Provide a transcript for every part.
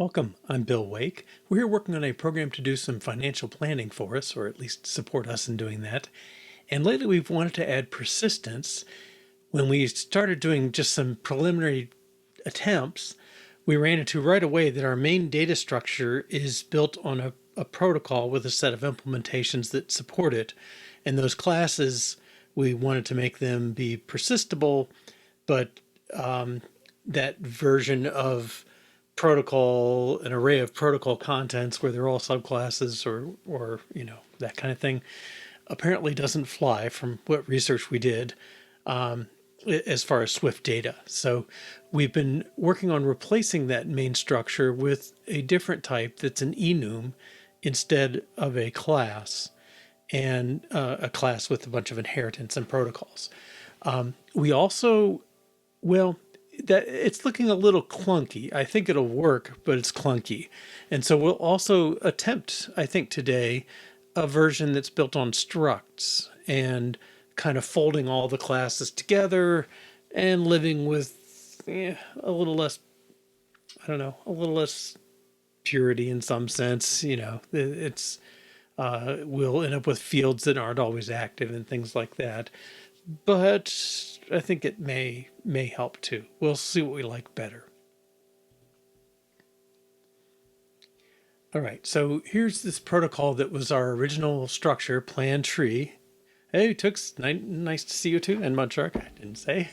Welcome, I'm Bill Wake. We're here working on a program to do some financial planning for us, or at least support us in doing that. And lately we've wanted to add persistence. When we started doing just some preliminary attempts, we ran into right away that our main data structure is built on a protocol with a set of implementations that support it. And those classes, we wanted to make them be persistable, but that version of protocol, an array of protocol contents where they're all subclasses or that kind of thing, apparently doesn't fly from what research we did as far as Swift data. So we've been working on replacing that main structure with a different type that's an enum instead of a class, and a class with a bunch of inheritance and protocols. We also, well, that it's looking a little clunky. I think it'll work, but it's clunky. And so we'll also attempt, I think today, a version that's built on structs and kind of folding all the classes together and living with a little less, a little less purity in some sense. It's we'll end up with fields that aren't always active and things like that. But I think it may help too. We'll see what we like better. All right, so here's this protocol that was our original structure, PlanTree. Hey, Tux, nice to see you too, and Mudshark, I didn't say.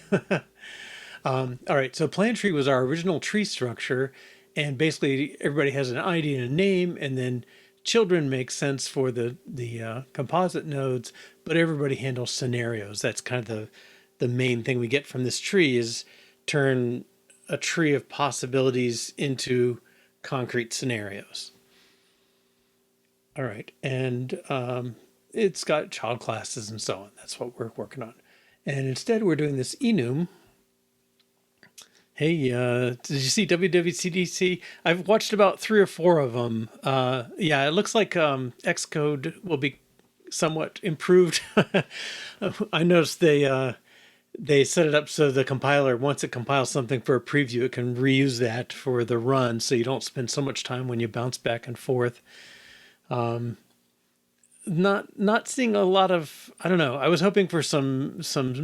All right, so PlanTree was our original tree structure, and basically everybody has an ID and a name, and then children make sense for the composite nodes, but everybody handles scenarios. That's kind of the main thing we get from this tree is turn a tree of possibilities into concrete scenarios. All right, and it's got child classes and so on. That's what we're working on. And instead we're doing this enum. Hey, did you see WWCDC? I've watched about 3 or 4 of them. Yeah, it looks like Xcode will be somewhat improved. I noticed they set it up so the compiler, once it compiles something for a preview, it can reuse that for the run, so you don't spend so much time when you bounce back and forth. Not seeing a lot of, I don't know. I was hoping for some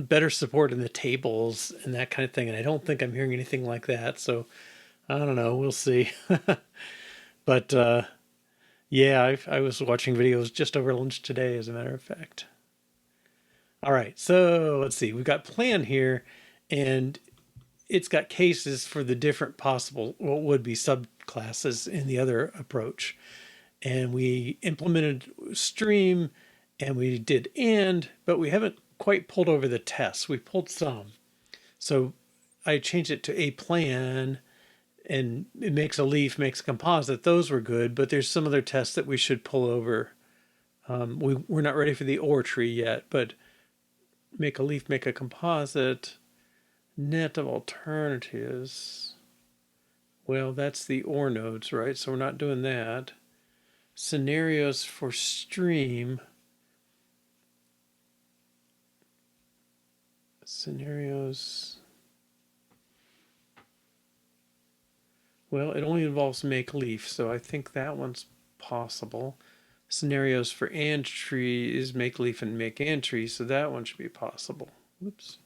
better support in the tables and that kind of thing, and I don't think I'm hearing anything like that. So I don't know. We'll see. But yeah, I was watching videos just over lunch today, as a matter of fact. All right, so let's see. We've got plan here, and it's got cases for the different possible what would be subclasses in the other approach. And we implemented stream and we did but we haven't quite pulled over the tests. We pulled some. So I changed it to a plan, and it makes a leaf, makes a composite. Those were good, but there's some other tests that we should pull over. We're not ready for the OR tree yet, but make a leaf, make a composite, net of alternatives. Well, that's the OR nodes, right? So we're not doing that. Scenarios for stream. Scenarios. Well, it only involves make leaf, so I think that one's possible. Scenarios for and tree is make leaf and make and tree, so that one should be possible. Whoops.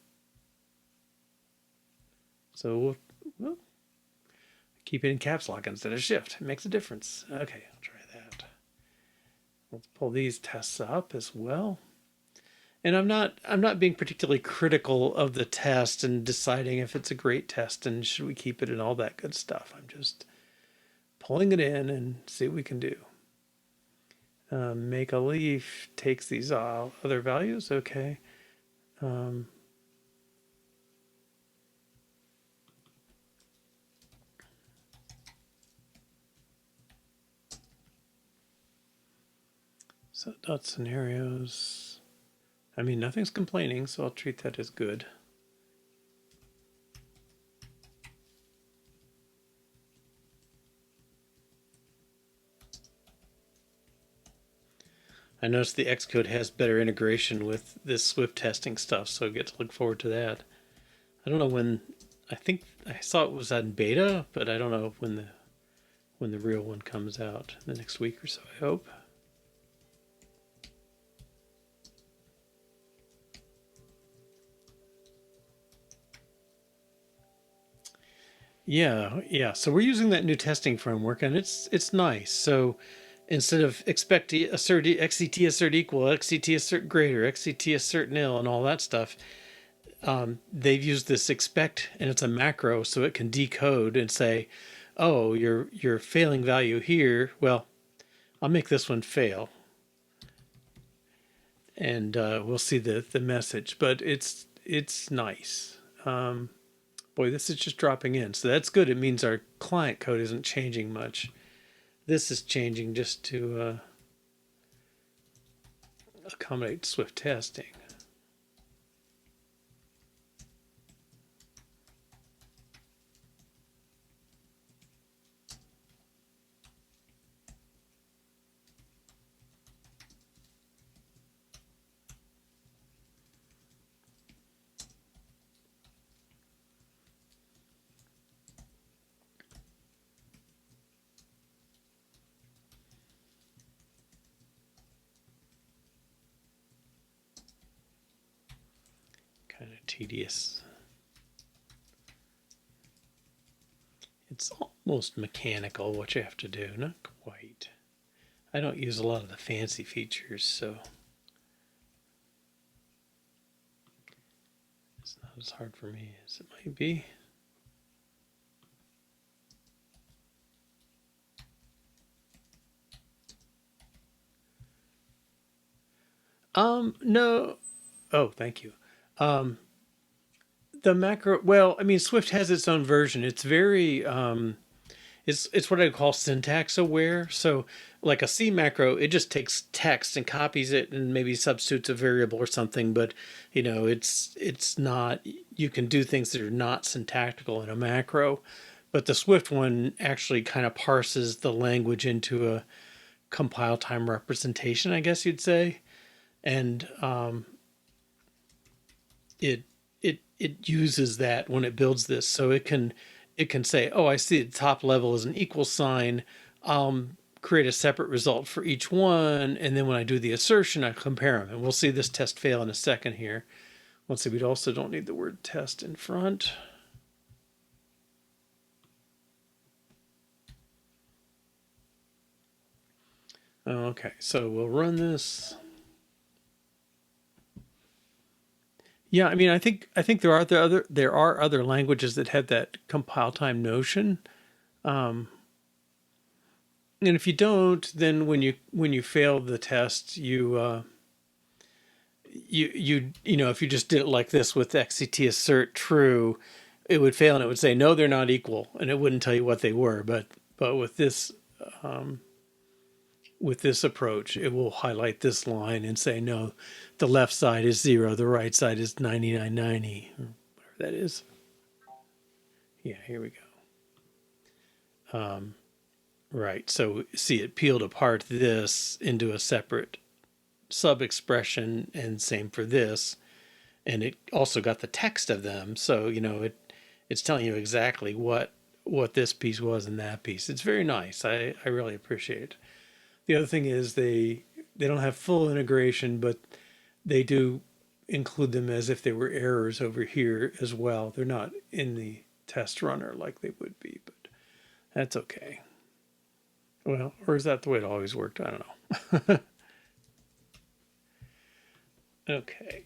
So we'll keep it in caps lock instead of shift. It makes a difference. Okay, I'll try that. Let's pull these tests up as well. And I'm not being particularly critical of the test and deciding if it's a great test and should we keep it and all that good stuff. I'm just pulling it in and see what we can do. Make a leaf takes these other values. Okay. So dot scenarios. I mean, nothing's complaining, so I'll treat that as good. I noticed the Xcode has better integration with this Swift testing stuff, so I get to look forward to that. I don't know when, I think I saw it was on beta, but I don't know when when the real one comes out in the next week or so, I hope. Yeah. So we're using that new testing framework, and it's nice. So instead of expect assert xct assert equal, xct assert greater, xct assert nil, and all that stuff, they've used this expect, and it's a macro, so it can decode and say, oh, your failing value here. Well, I'll make this one fail, and we'll see the message. But it's nice. Boy, this is just dropping in, so that's good. It means our client code isn't changing much. This is changing just to accommodate Swift testing. Kind of tedious. It's almost mechanical what you have to do, not quite. I don't use a lot of the fancy features, so it's not as hard for me as it might be. No. Oh, thank you. The macro, well, I mean, Swift has its own version. It's very, it's what I call syntax aware. So, like a C macro, it just takes text and copies it and maybe substitutes a variable or something. But it's not. You can do things that are not syntactical in a macro. But the Swift one actually kind of parses the language into a compile time representation, I guess you'd say, and it uses that when it builds this, so it can say, oh, I see the top level is an equal sign. Create a separate result for each one, and then when I do the assertion, I compare them, and we'll see this test fail in a second here. Let's see, we also don't need the word test in front. Okay, so we'll run this. Yeah, I mean, I think there are other languages that have that compile time notion. Um, and if you don't, then when you fail the test, you if you just did it like this with xct assert true, it would fail and it would say no, they're not equal, and it wouldn't tell you what they were. But with this approach, it will highlight this line and say no, the left side is 0, the right side is 9990, or whatever that is. Yeah, here we go. Right, so see, it peeled apart this into a separate sub expression, and same for this, and it also got the text of them, so it's telling you exactly what this piece was and that piece. It's very nice. I really appreciate it. The other thing is they don't have full integration, but they do include them as if they were errors over here as well. They're not in the test runner like they would be, but that's okay. Well, or is that the way it always worked? I don't know. Okay.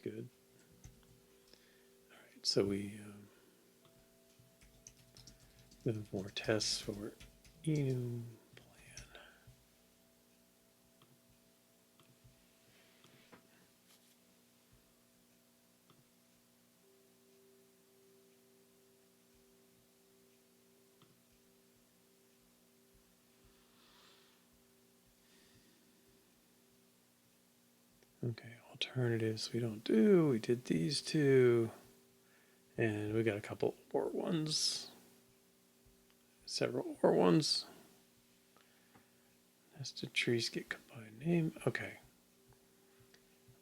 Good. All right. So we have more tests for enum plan. Okay, alternatives we don't do. We did these two. And we got a couple more ones. several or ones. Nested trees get combined name. Okay.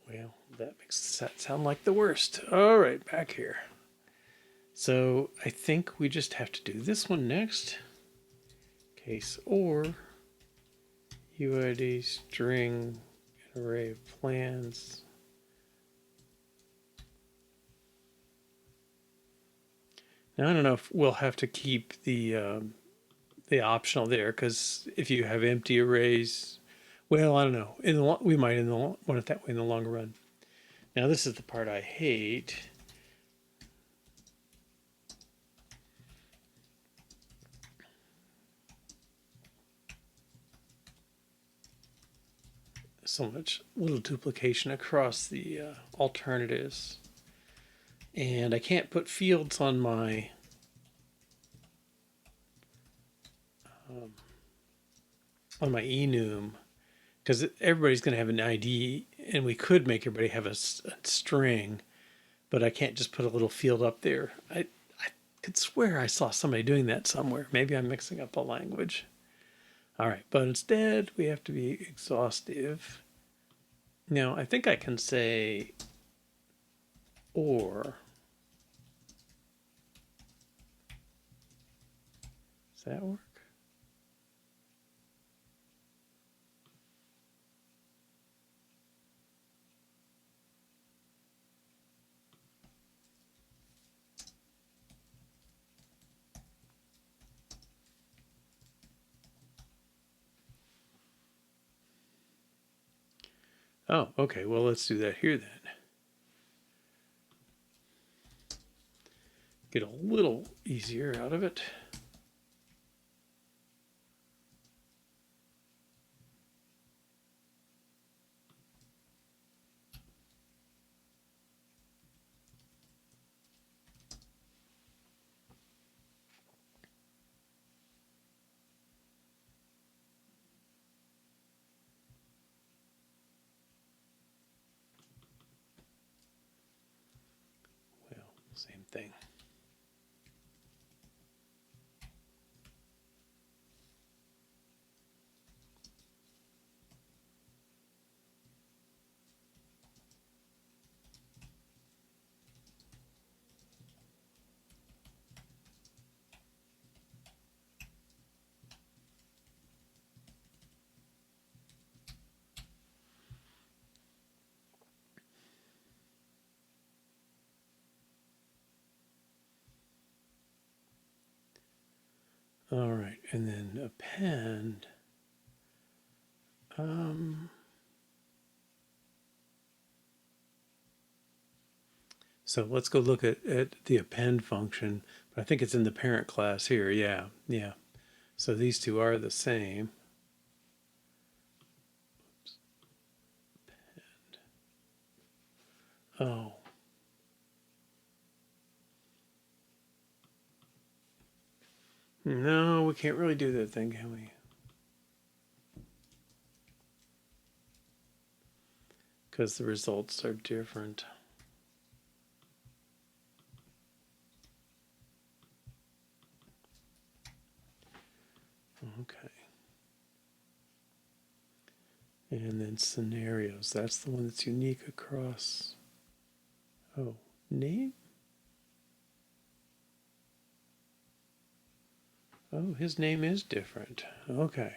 Well, that makes that sound like the worst. All right, back here. So I think we just have to do this one next. Case or UID string array of plans. Now I don't know if we'll have to keep the optional there, because if you have empty arrays, well, I don't know. We might want it that way in the long run. Now this is the part I hate. So much little duplication across the alternatives. And I can't put fields on my enum, because everybody's going to have an ID, and we could make everybody have a string, but I can't just put a little field up there. I could swear I saw somebody doing that somewhere. Maybe I'm mixing up a language. All right, but instead we have to be exhaustive. Now I think I can say or. Does that work? Oh, okay. Well, let's do that here then. Get a little easier out of it. Well, same thing. All right, and then append. So let's go look at the append function. But I think it's in the parent class here. Yeah. So these two are the same. Append. Oh. No, we can't really do that thing, can we? Because the results are different. Okay. And then scenarios. That's the one that's unique across. Oh, name? Oh, his name is different. Okay.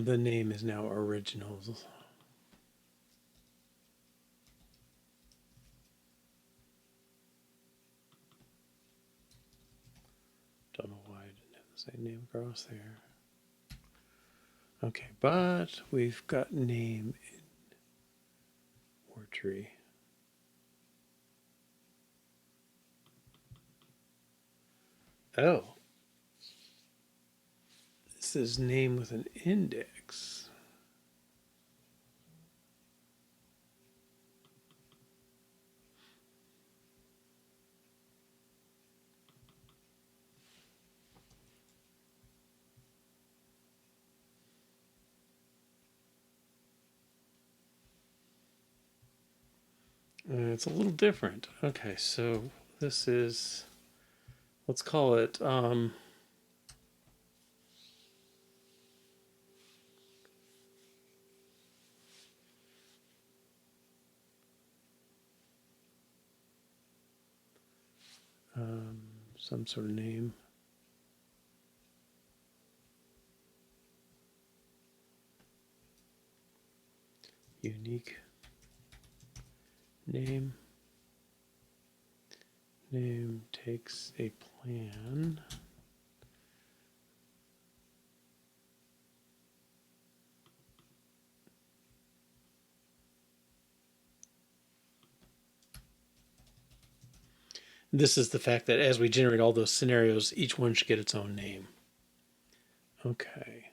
The name is now originals. Don't know why I didn't have the same name across there. Okay, but we've got name in PlanTree. Oh. says name with an index. It's a little different. Okay, so this is, let's call it some sort of name. Unique name. Name takes a plan. This is the fact that as we generate all those scenarios, each one should get its own name. Okay.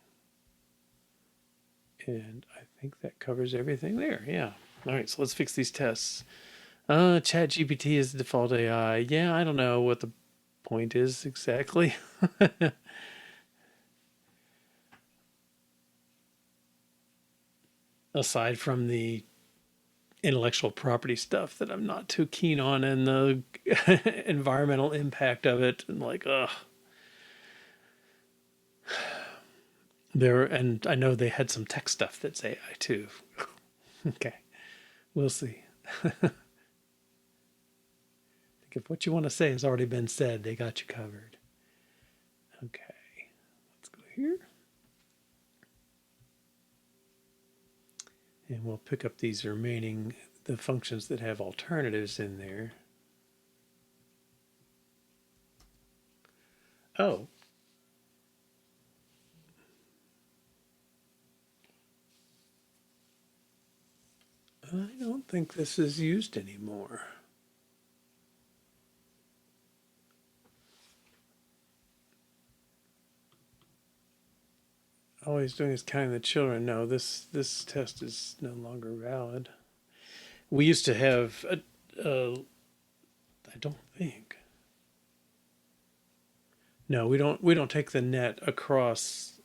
And I think that covers everything there. Yeah. All right, so let's fix these tests. ChatGPT is the default AI. Yeah, I don't know what the point is exactly. Aside from the intellectual property stuff that I'm not too keen on and the environmental impact of it, and like, ugh. And I know they had some tech stuff that's AI too. Okay, we'll see. I think if what you want to say has already been said, they got you covered. Okay, let's go here. And we'll pick up these remaining, the functions that have alternatives in there. Oh. I don't think this is used anymore. All he's doing is counting the children. No, this test is no longer valid. We used to have, I don't think. No, we don't take the net across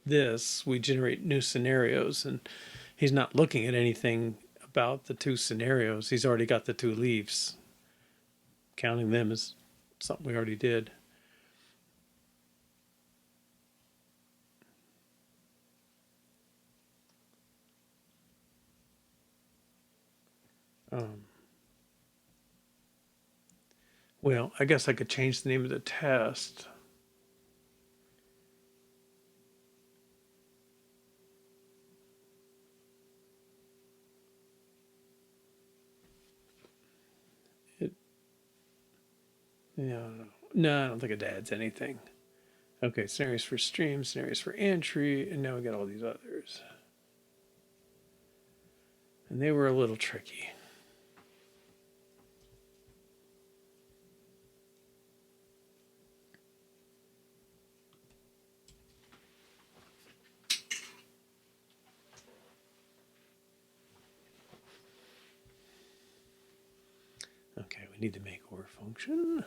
this. We generate new scenarios, and he's not looking at anything about the two scenarios. He's already got the two leaves. Counting them is something we already did. Well, I guess I could change the name of the test. No, I don't think it adds anything. Okay, scenarios for stream, scenarios for entry, and now we got all these others. And they were a little tricky. Okay, we need to make or function.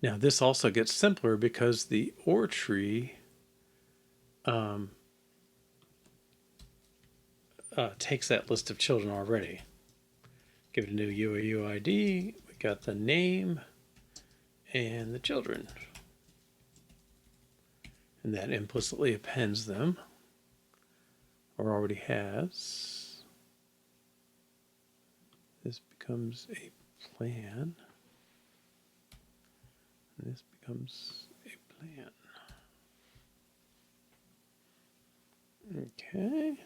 Now this also gets simpler because the OR tree takes that list of children already. Give it a new UID. We got the name and the children. And that implicitly appends them, or already has. This becomes a plan. And this becomes a plan. Okay.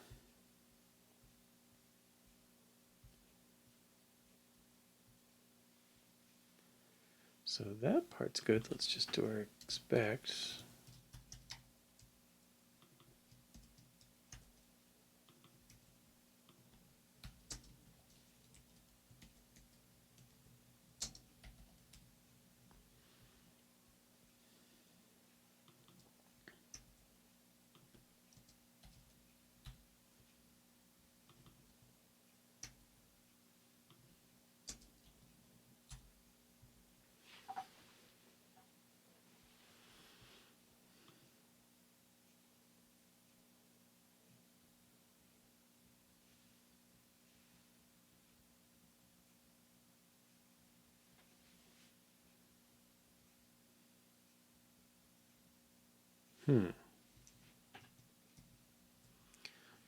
So that part's good. Let's just do our expect.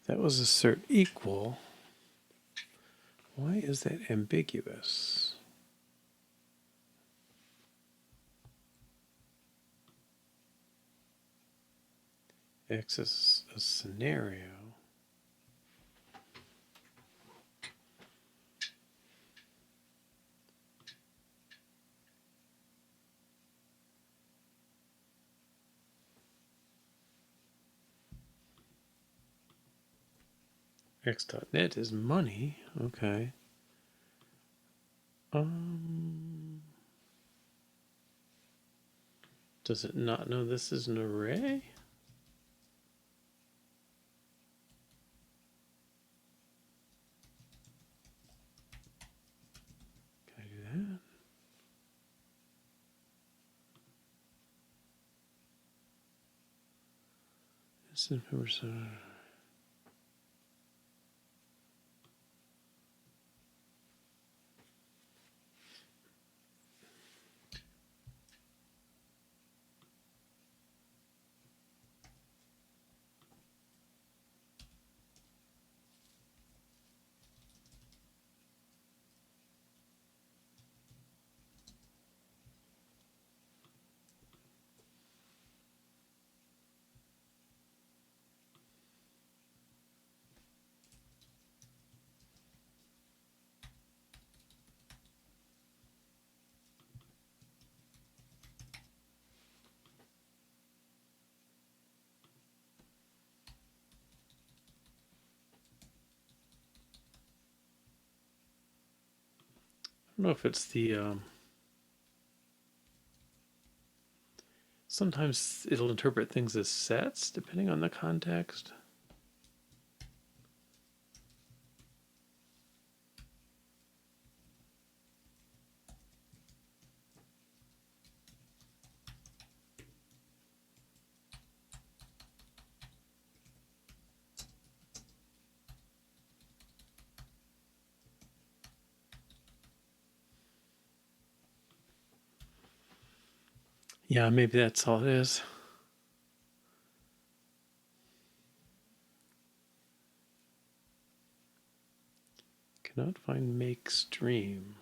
That was assert equal. Why is that ambiguous? X is a scenario. X.net is money. Okay. Does it not know this is an array? Can I do that? This is I don't know if it's the sometimes it'll interpret things as sets depending on the context. Yeah, maybe that's all it is. Cannot find make stream.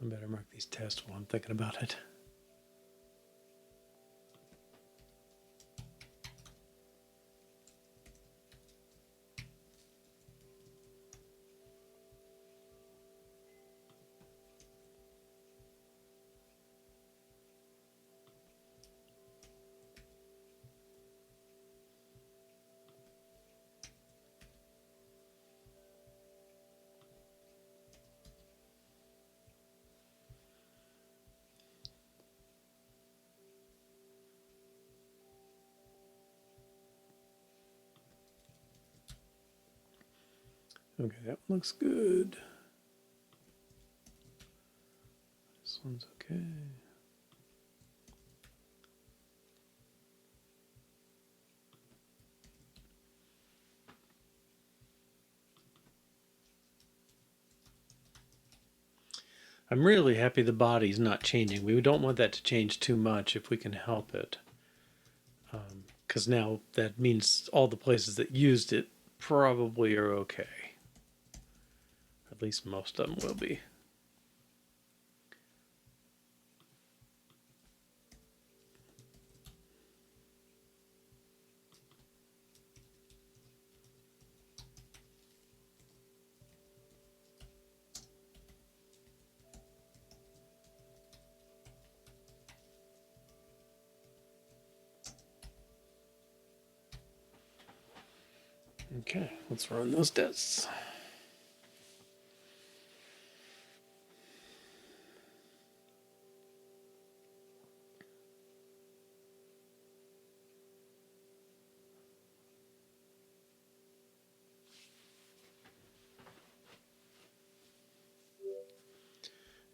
I better mark these tests while I'm thinking about it. Okay, that looks good. This one's okay. I'm really happy the body's not changing. We don't want that to change too much if we can help it. Because now that means all the places that used it probably are okay. At least most of them will be. Okay, let's run those tests.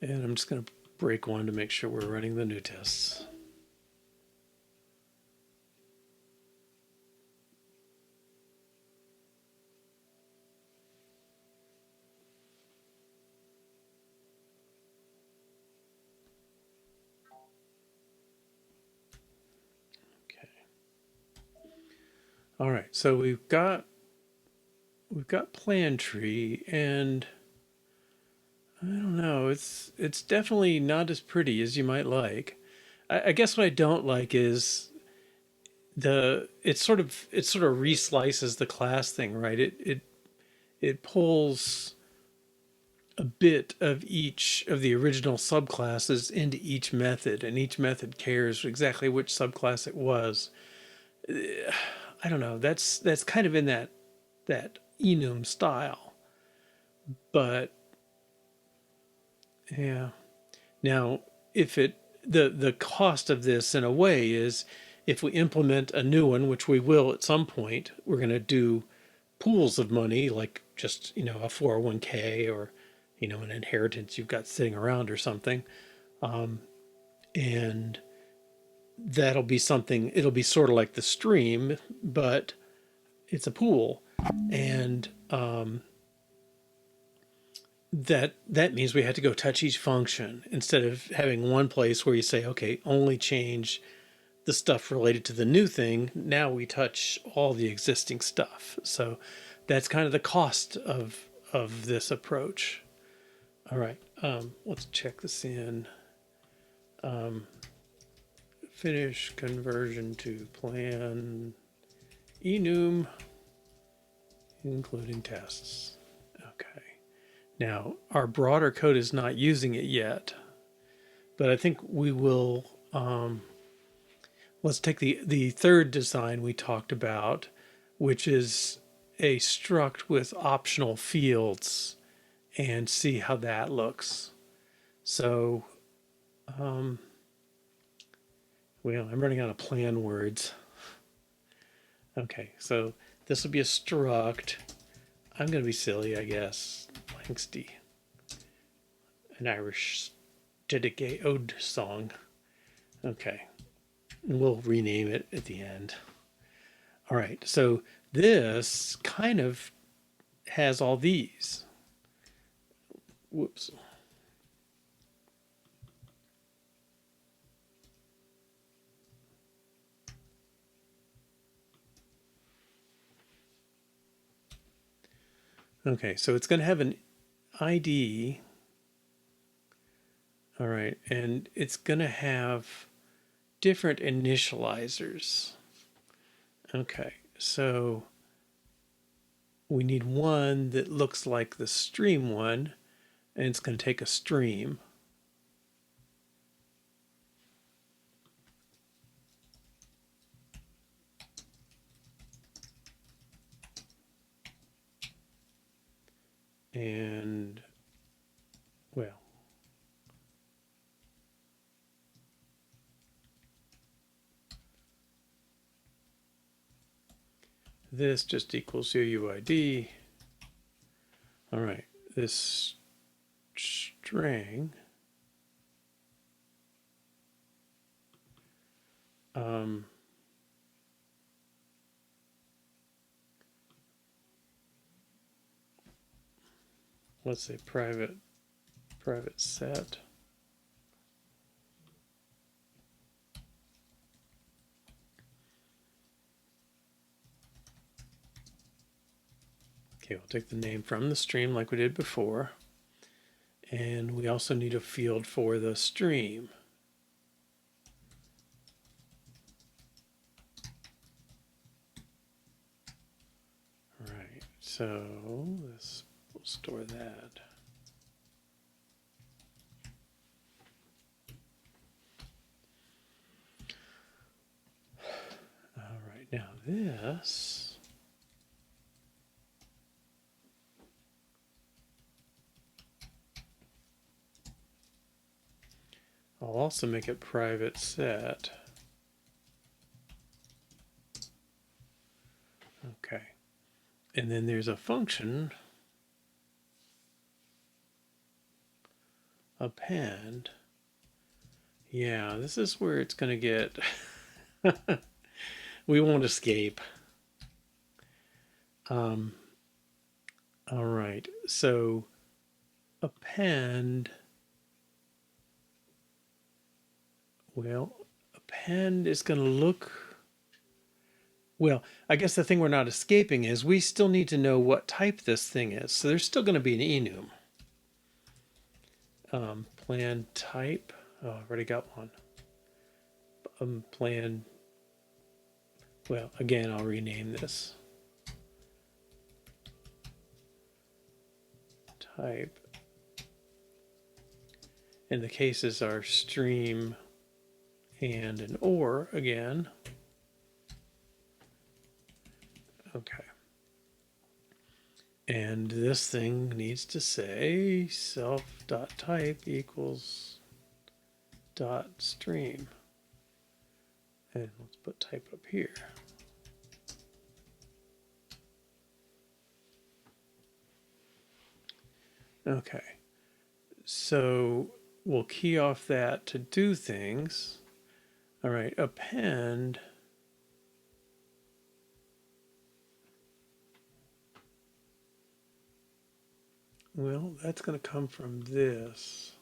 And I'm just going to break one to make sure we're running the new tests. Okay. All right, so we've got PlanTree, and I don't know, it's definitely not as pretty as you might like. I guess what I don't like is it sort of reslices the class thing, right? It pulls a bit of each of the original subclasses into each method, and each method cares exactly which subclass it was. I don't know. That's kind of in that enum style, but yeah. Now, if it the cost of this in a way is if we implement a new one, which we will at some point, we're going to do pools of money, like just a 401k or an inheritance you've got sitting around or something, and that'll be something. It'll be sort of like the stream, but it's a pool, and that means we have to go touch each function instead of having one place where you say, okay, only change the stuff related to the new thing. Now we touch all the existing stuff. So that's kind of the cost of this approach. All right, let's check this in. Finish conversion to plan enum, including tests. Okay. Now, our broader code is not using it yet, but I think we will. Let's take the third design we talked about, which is a struct with optional fields, and see how that looks. So, well, I'm running out of plan words. Okay, so this will be a struct. I'm going to be silly, I guess. Planxty, an Irish dedicate ode song. Okay, and we'll rename it at the end. All right, so this kind of has all these. Whoops. Okay, so it's going to have an ID. All right, and it's going to have different initializers. Okay, so we need one that looks like the stream one, and it's going to take a stream. And, well, this just equals UUID. All right, this string let's say private set. Okay, we'll take the name from the stream like we did before. And we also need a field for the stream. All right, so this, we'll store that. All right, now this. I'll also make it private set. Okay. And then there's a function append. Yeah, this is where it's going to get we won't escape. All right. So append. Well, append is going to look, well, I guess the thing we're not escaping is we still need to know what type this thing is. So there's still going to be an enum. Plan type. Oh, I've already got one. Plan. Well, again, I'll rename this. Type. And the cases are stream and an or again. Okay. And this thing needs to say self.type equals dot stream. And let's put type up here. Okay. So we'll key off that to do things. All right, append. Well, that's going to come from this.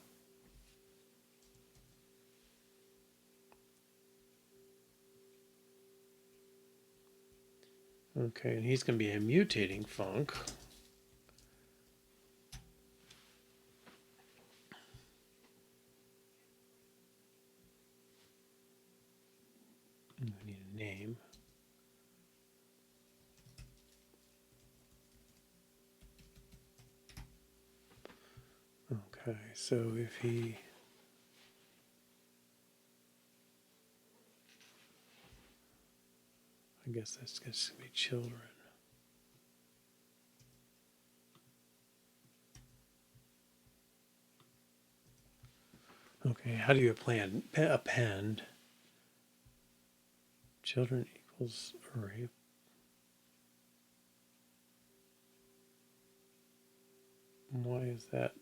Okay, and he's going to be a mutating func. We need a name. Okay, so if he I guess that's going to be children. Okay, how do you append? Children equals array. Why is that?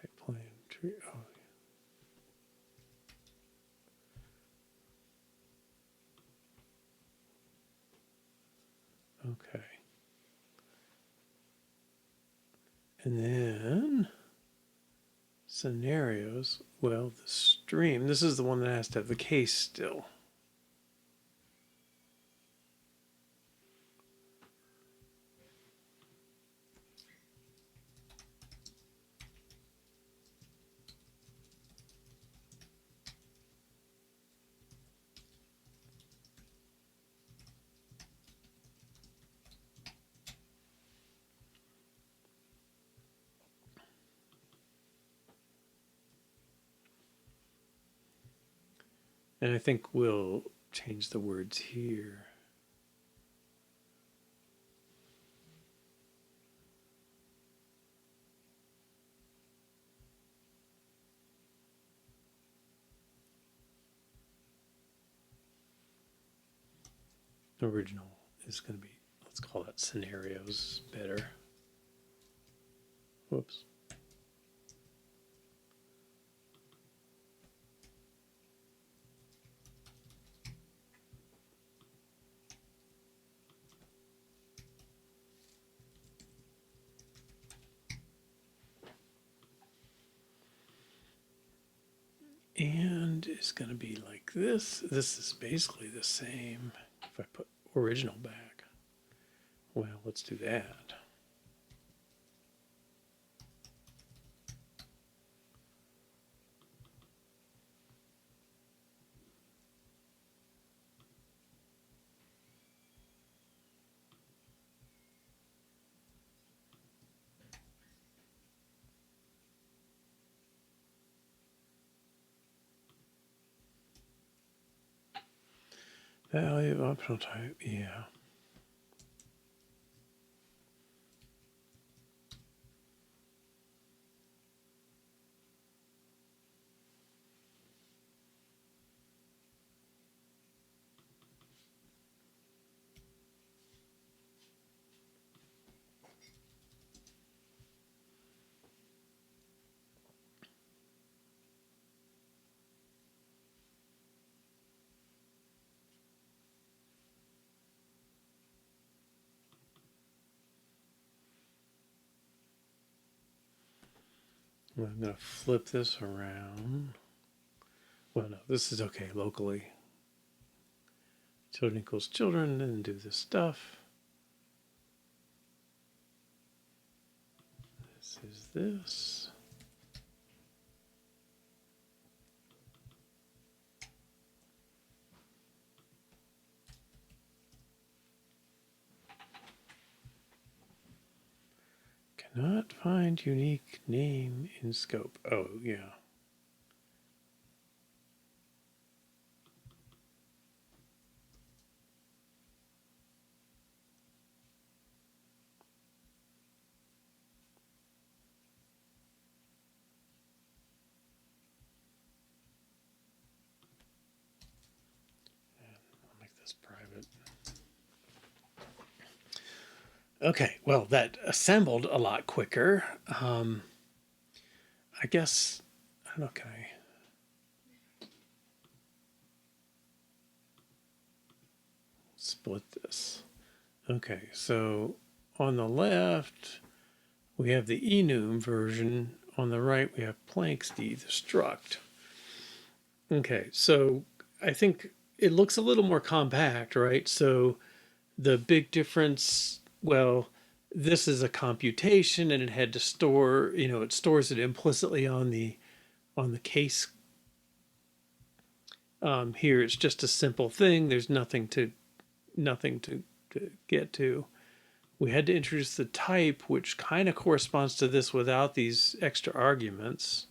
Type PlanTree. Oh. Okay. And then scenarios. Well, the stream. This is the one that has to have the case still. And I think we'll change the words here. Original is going to be, let's call that scenarios better. Whoops. And it's going to be like this. This is basically the same. If I put original back, well, let's do that. Value optional type, yeah. Well, I'm going to flip this around. Well, no, this is okay locally. Children equals children, and do this stuff. This is this. Cannot find unique name in scope. Oh, yeah. I'll make this private. Okay, well, that assembled a lot quicker. I guess, I don't know, can I? Split this. Okay, so on the left, we have the enum version. On the right, we have Planxty, the struct. Okay, so I think it looks a little more compact, right? So the big difference, well, this is a computation and it had to store, it stores it implicitly on the case. Here it's just a simple thing. There's nothing to get to. We had to introduce the type, which kind of corresponds to this without these extra arguments.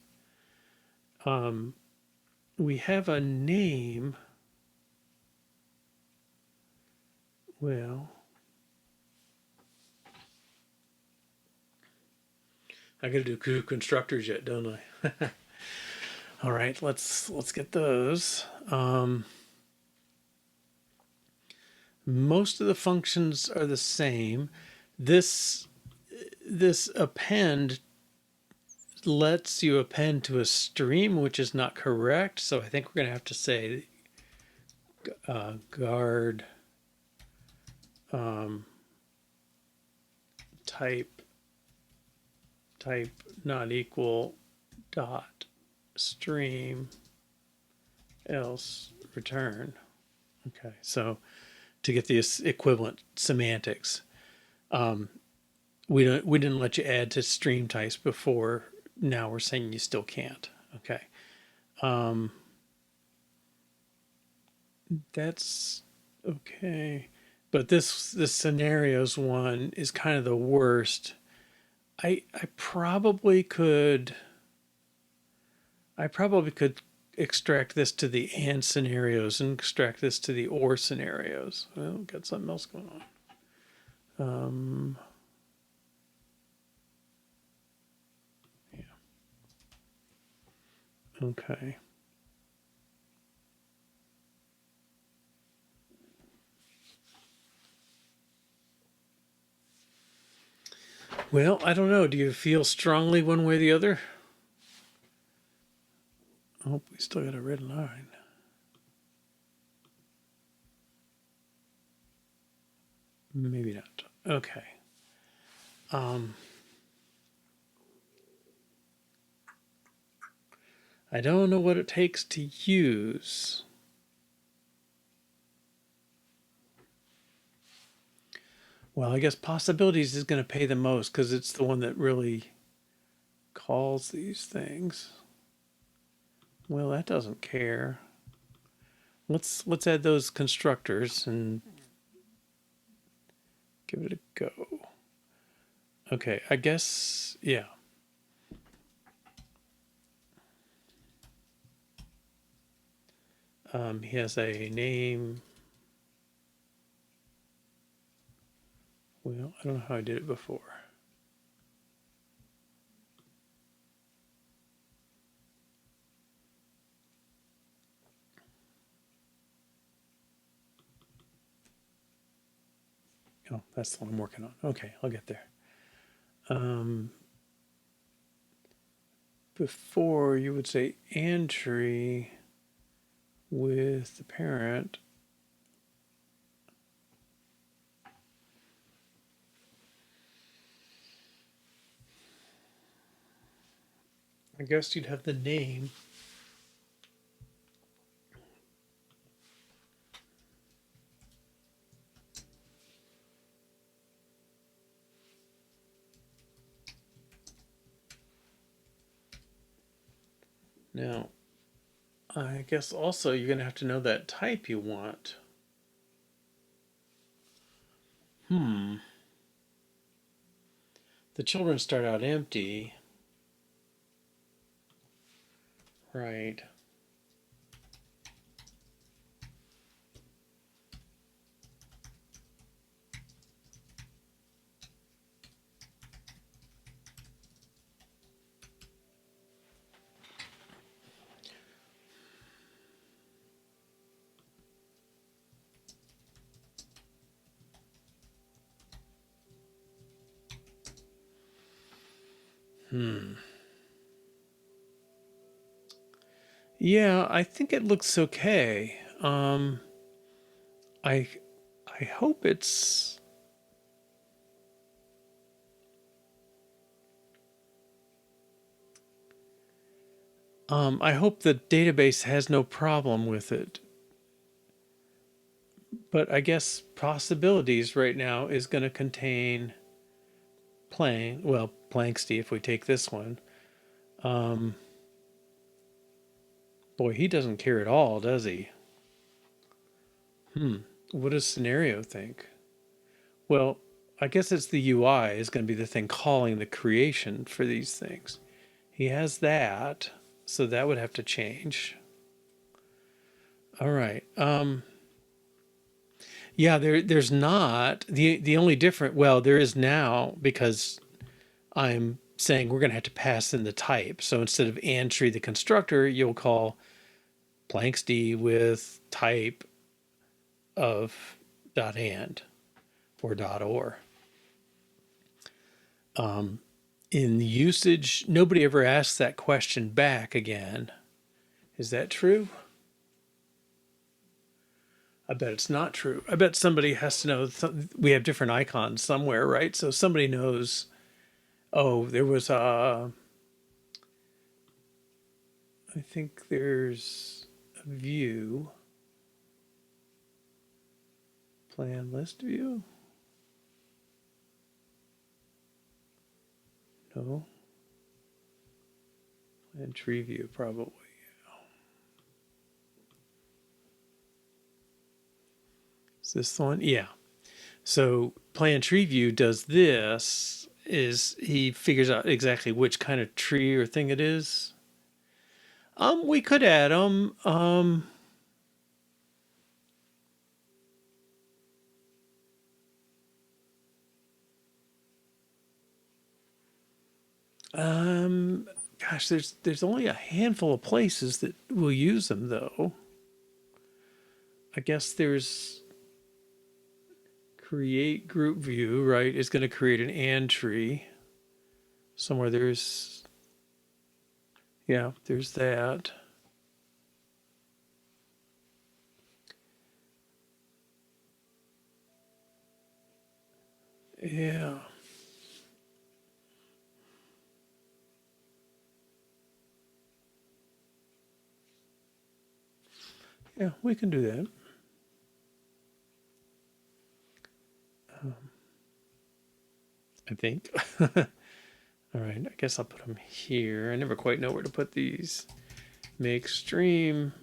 We have a name. Well, I got to do constructors yet, don't I? All right, let's get those. Most of the functions are the same. This append lets you append to a stream, which is not correct. So I think we're going to have to say guard type not equal dot stream else return. Okay, so to get the equivalent semantics, we didn't let you add to stream types before. Now we're saying you still can't. Okay, that's okay. But this scenarios one is kind of the worst. I probably could extract this to the and scenarios and extract this to the or scenarios. Well, got something else going on. Yeah. Okay. Well, I don't know. Do you feel strongly one way or the other? Oh, we still got a red line. Maybe not. Okay. I don't know what it takes to use. Well, I guess possibilities is going to pay the most because it's the one that really calls these things. Well, that doesn't care. Let's add those constructors and give it a go. Okay, I guess, yeah. He has a name. Well, I don't know how I did it before. Oh, that's the one I'm working on. Okay, I'll get there. Before you would say entry with the parent. I guess you'd have the name. Now, I guess also you're going to have to know that type you want. The children start out empty. Right. Yeah, I think it looks okay. I I hope it's I hope the database has no problem with it. But I guess possibilities right now is going to contain Planxty if we take this one. Boy, he doesn't care at all, does he? What does scenario think? Well, I guess it's the UI is going to be the thing calling the creation for these things. He has that, so that would have to change. All right. Yeah, there's not the only different. Well, there is now because I'm saying we're going to have to pass in the type. So instead of entry the constructor, you'll call Planxty with type of .and or .or. In usage, nobody ever asks that question back again. Is that true? I bet it's not true. I bet somebody has to know. We have different icons somewhere, right? So somebody knows. Oh, there was a. I think there's a view. Plan list view. No. Plan tree view probably. Is this the one? Yeah. So plan tree view does this is he figures out exactly which kind of tree or thing it is. We could add them. Gosh, there's only a handful of places that will use them though. I guess there's create group view, right? Is going to create an and tree. somewhere there's, yeah, there's that. Yeah. Yeah, we can do that. I think. All right, I guess I'll put them here. I never quite know where to put these. Make stream.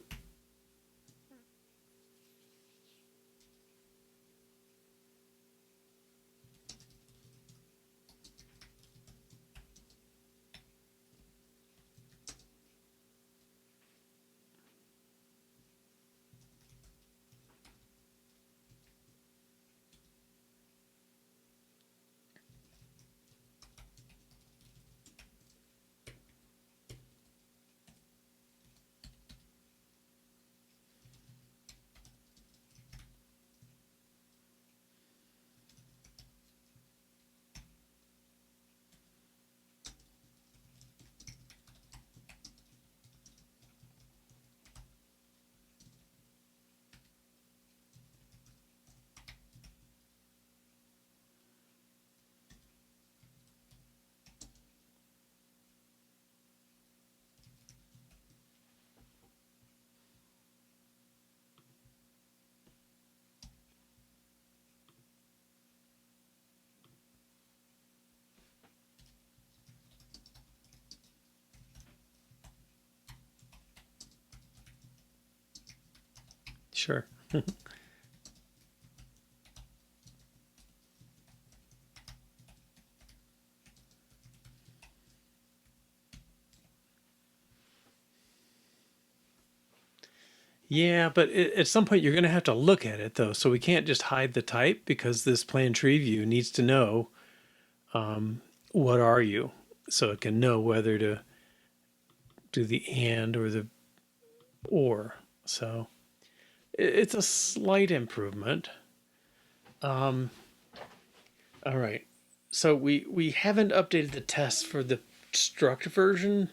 Sure. Yeah, but at some point you're going to have to look at it though. So we can't just hide the type because this PlanTree view needs to know what are you, so it can know whether to do the and or the or. So it's a slight improvement. All right. So we haven't updated the tests for the struct version.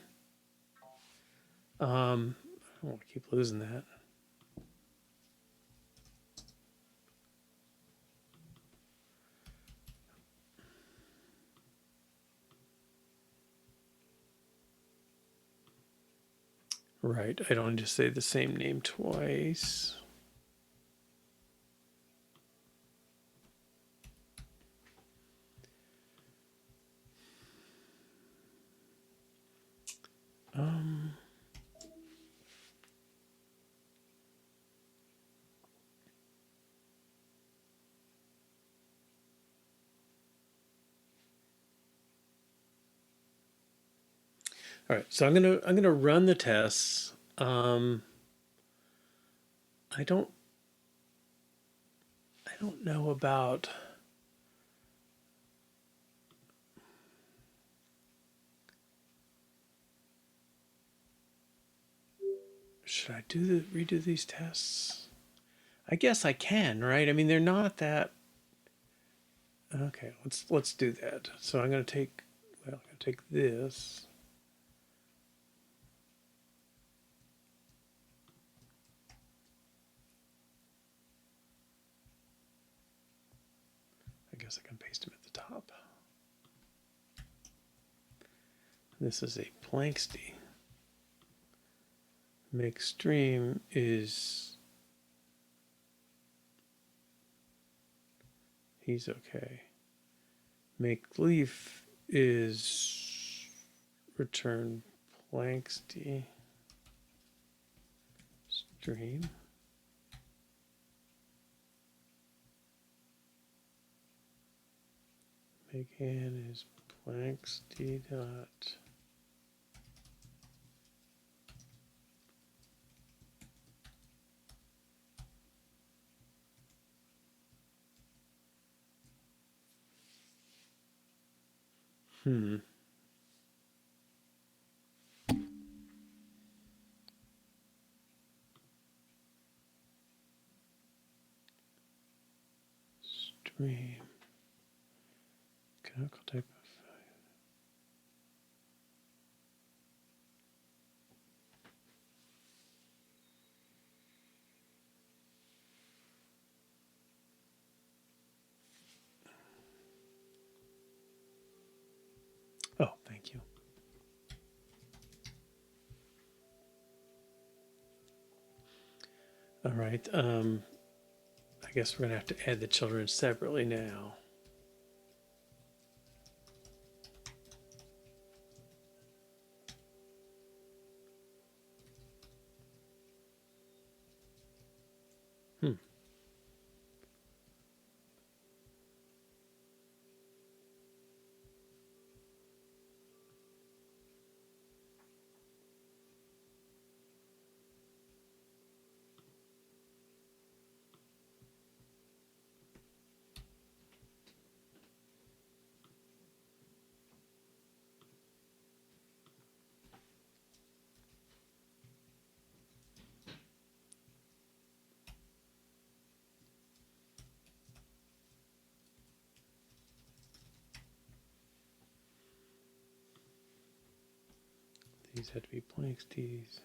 I don't want to keep losing that. Right. I don't need to say the same name twice. All right, so I'm gonna run the tests. I don't know about. Should I redo these tests? I guess I can, right? I mean, they're not that. Okay, let's do that. So I'm gonna take. Well, I'm gonna take this. I guess I can paste them at the top. This is a Planxty. Make stream is. He's okay. Make leaf is return Planxty stream. Make hand is Planxty dot. Stream. Canonical type of. All right. I guess we're going to have to add the children separately now. Hmm. These had to be Planxty's.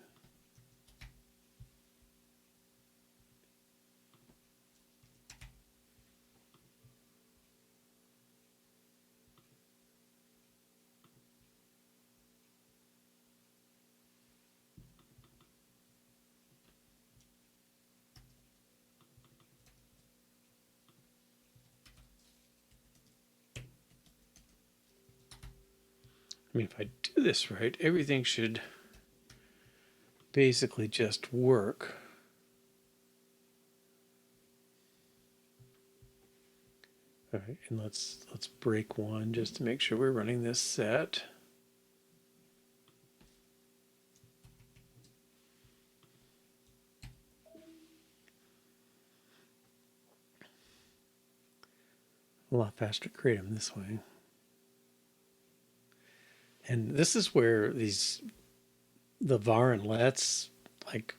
I mean, if I do this right, everything should basically just work. All right, and let's break one just to make sure we're running this set. A lot faster to create them this way. And this is where the var and lets, like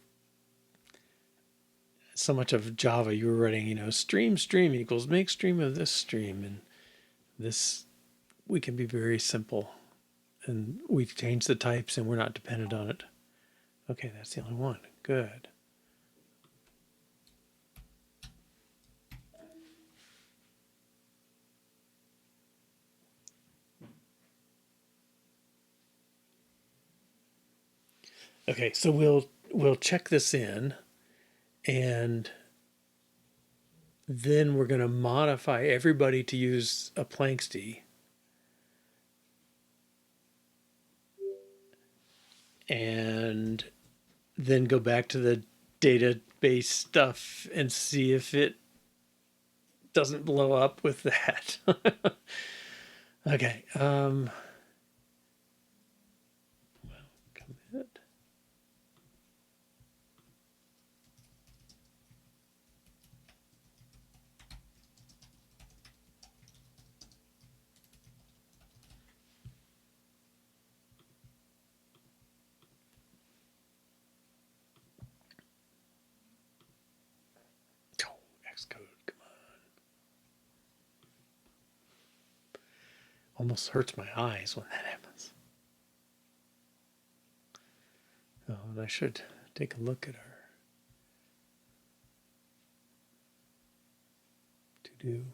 so much of Java, you were writing, stream equals make stream of this stream. And this, we can be very simple. And we've changed the types and we're not dependent on it. Okay, that's the only one. Good. Okay, so we'll check this in, and then we're going to modify everybody to use a Planxty. And then go back to the database stuff and see if it doesn't blow up with that. Okay. Commit. Oh, Xcode, come on. Almost hurts my eyes when that happens. Oh, and I should take a look at our to-do.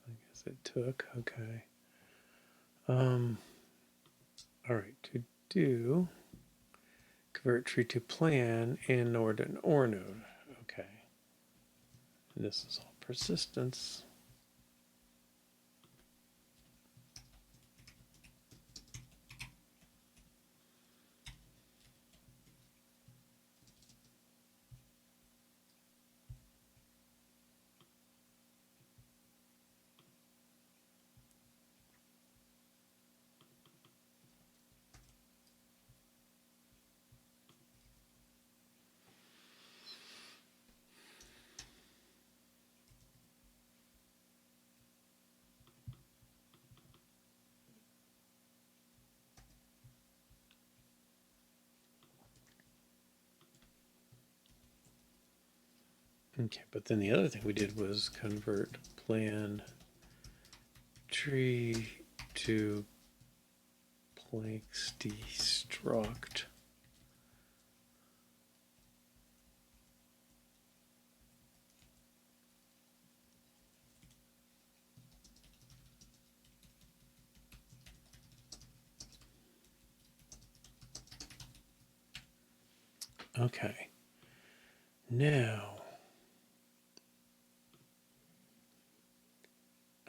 I guess it took, okay. All right, to do, convert tree to plan and node and or node. Okay. And this is all persistence. Okay, but then the other thing we did was convert plan tree to Planxty struct. Okay. Now,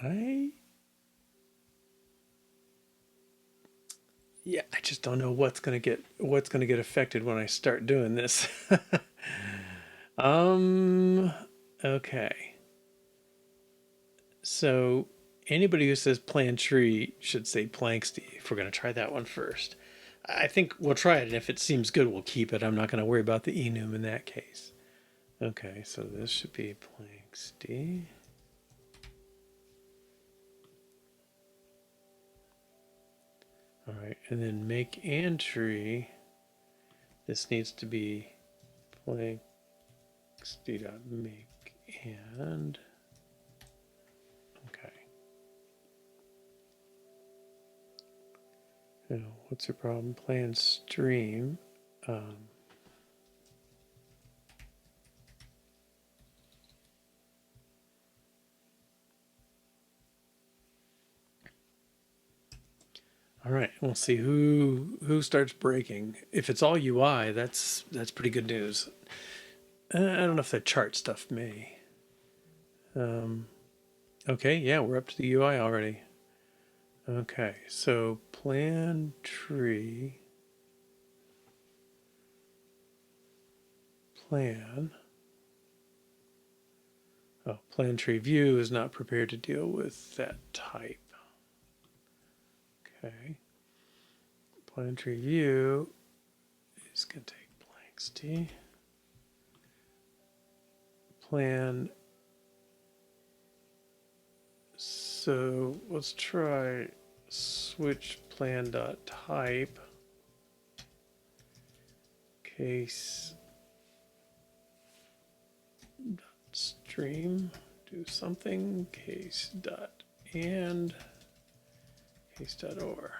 I just don't know what's gonna get affected when I start doing this. um, okay. So anybody who says PlanTree should say Planxty if we're gonna try that one first. I think we'll try it, and if it seems good, we'll keep it. I'm not gonna worry about the enum in that case. Okay, so this should be Planxty. All right, and then make and tree. This needs to be Planxty.make and. Okay. Now, what's your problem? Plan stream. All right, we'll see who starts breaking. If it's all UI, that's pretty good news. I don't know if the chart stuff may. Okay, yeah, we're up to the UI already. Okay, so PlanTree plan. Oh, PlanTree view is not prepared to deal with that type. Okay. PlanTree view is going to take Planxty. Plan. So let's try switch plan.type case stream, do something, case dot and case dot or.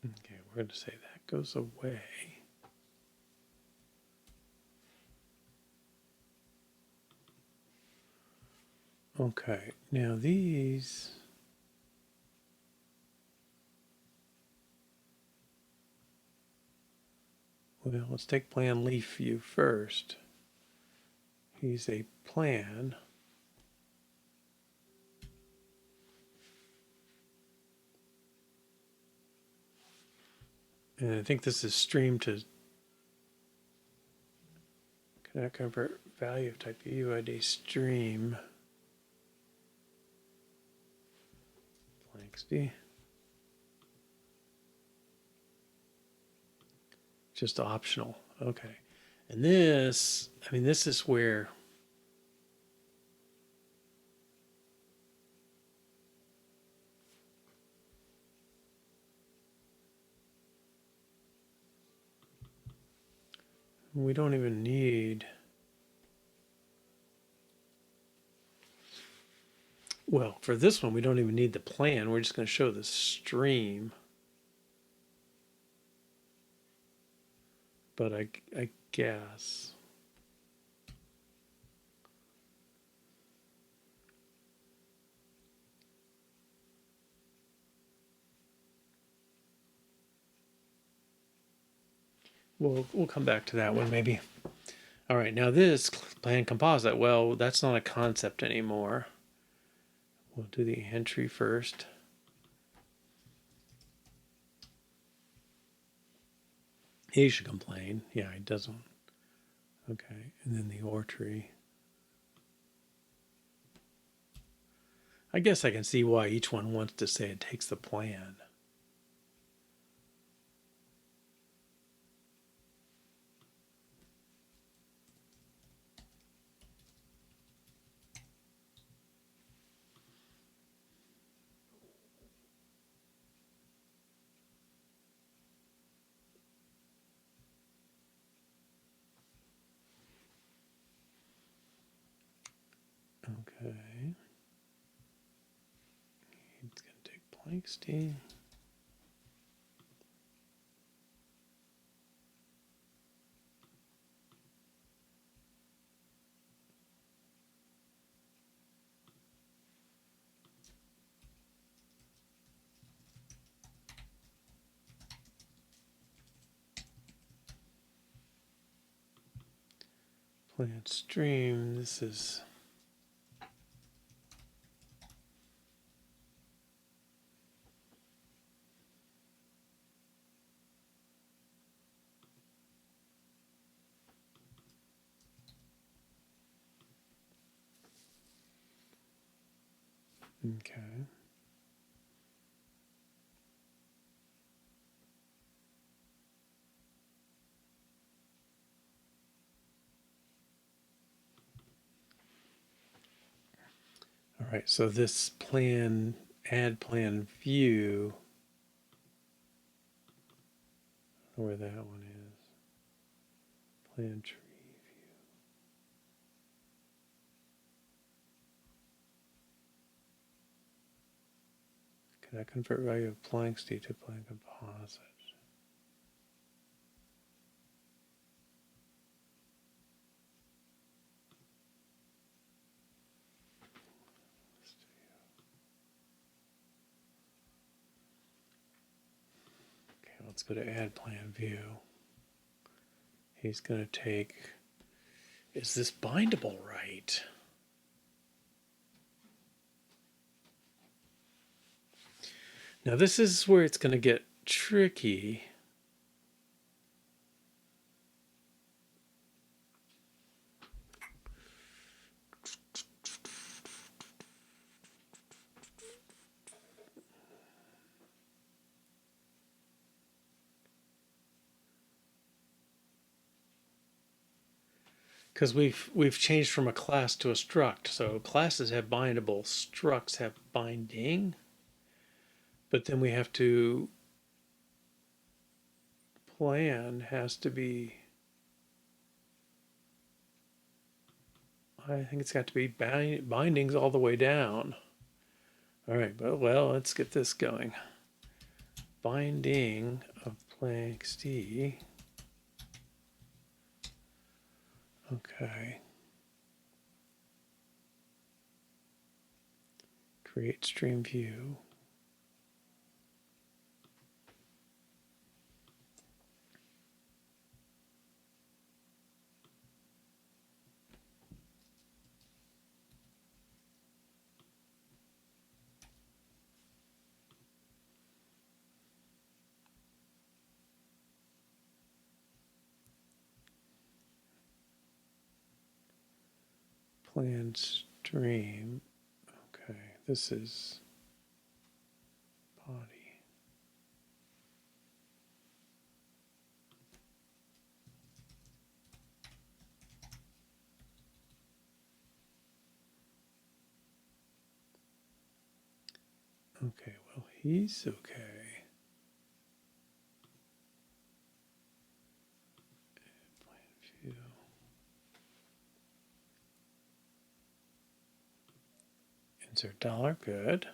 Okay, we're going to say that goes away. Okay, now these. Well, let's take plan leaf view first. He's a plan. And I think this is stream to cannot convert value of type UID stream. Planxty. Just optional. Okay. And this, I mean, this is where we don't even need. Well, for this one, we don't even need the plan. We're just going to show the stream. But I guess. We'll come back to that one maybe. All right, now this plan composite. Well, that's not a concept anymore. We'll do the entry first. He should complain. Yeah, he doesn't. Okay, and then the or tree. I guess I can see why each one wants to say it takes the plan. Okay. It's going to take Planxty. Plant stream. This is okay. All right, so this plan, add plan view, I don't know where that one is. Plan tree view. Can I convert value of Planxty to plan composite? Okay, let's go to add plan view. He's going to take, is this bindable right? Now this is where it's going to get tricky. Because we've changed from a class to a struct. So classes have bindable, structs have binding. But then we have to, plan has to be, I think it's got to be bindings all the way down. All right, well, let's get this going. Binding of Planxty. Okay. Create stream view. Plan stream. Okay, this is body. Okay, well, he's okay. Plan view. Insert dollar, good.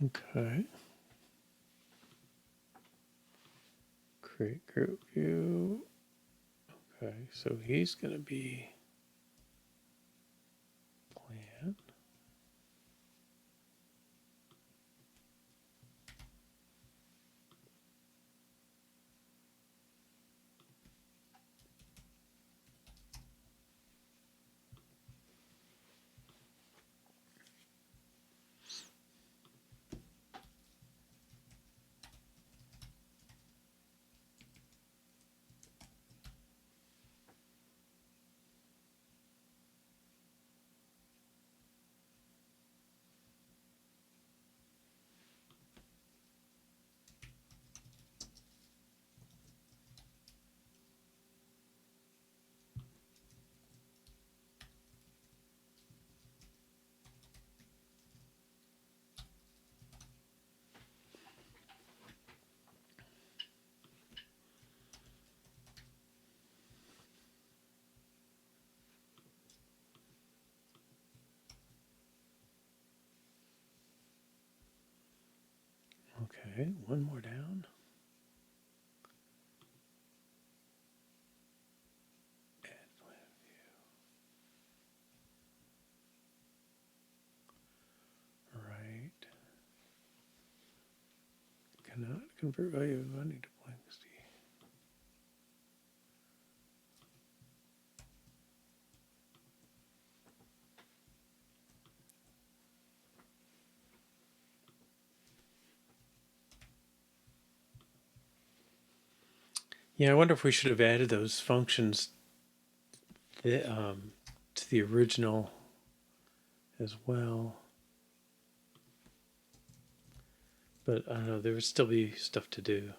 Okay. Create group view. Okay, so he's going to be plan. Okay, one more down. Add plan view. Right. Cannot convert value of money to Planxty. Yeah, I wonder if we should have added those functions to the original as well. But I don't know, there would still be stuff to do.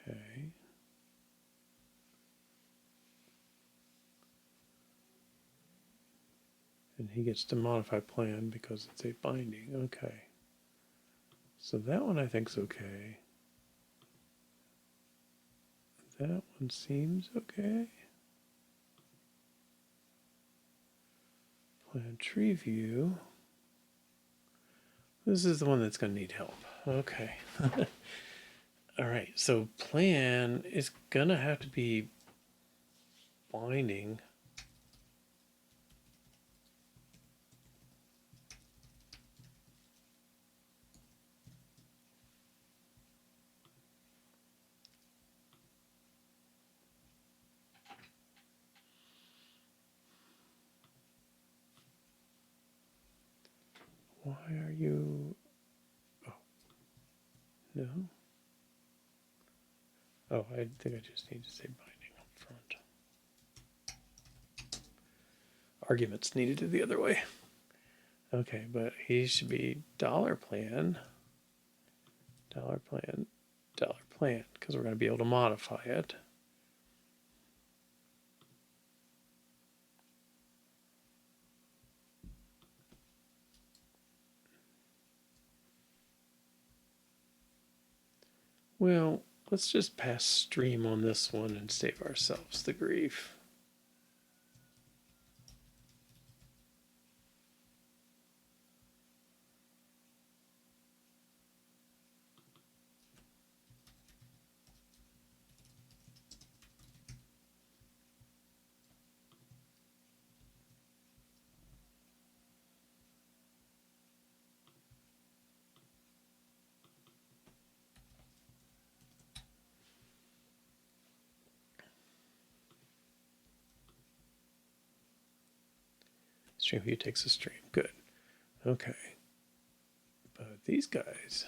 Okay. And he gets to modify plan because it's a binding. Okay. So that one I think's okay. That one seems okay. PlanTree view. This is the one that's going to need help. Okay. All right. So plan is going to have to be binding. Why are you? Oh, no. Oh, I think I just need to say binding up front. Arguments needed to the other way. Okay, but he should be $plan, $plan, $plan, because we're going to be able to modify it. Well, let's just pass stream on this one and save ourselves the grief. Stream view takes a stream. Good. Okay. But these guys.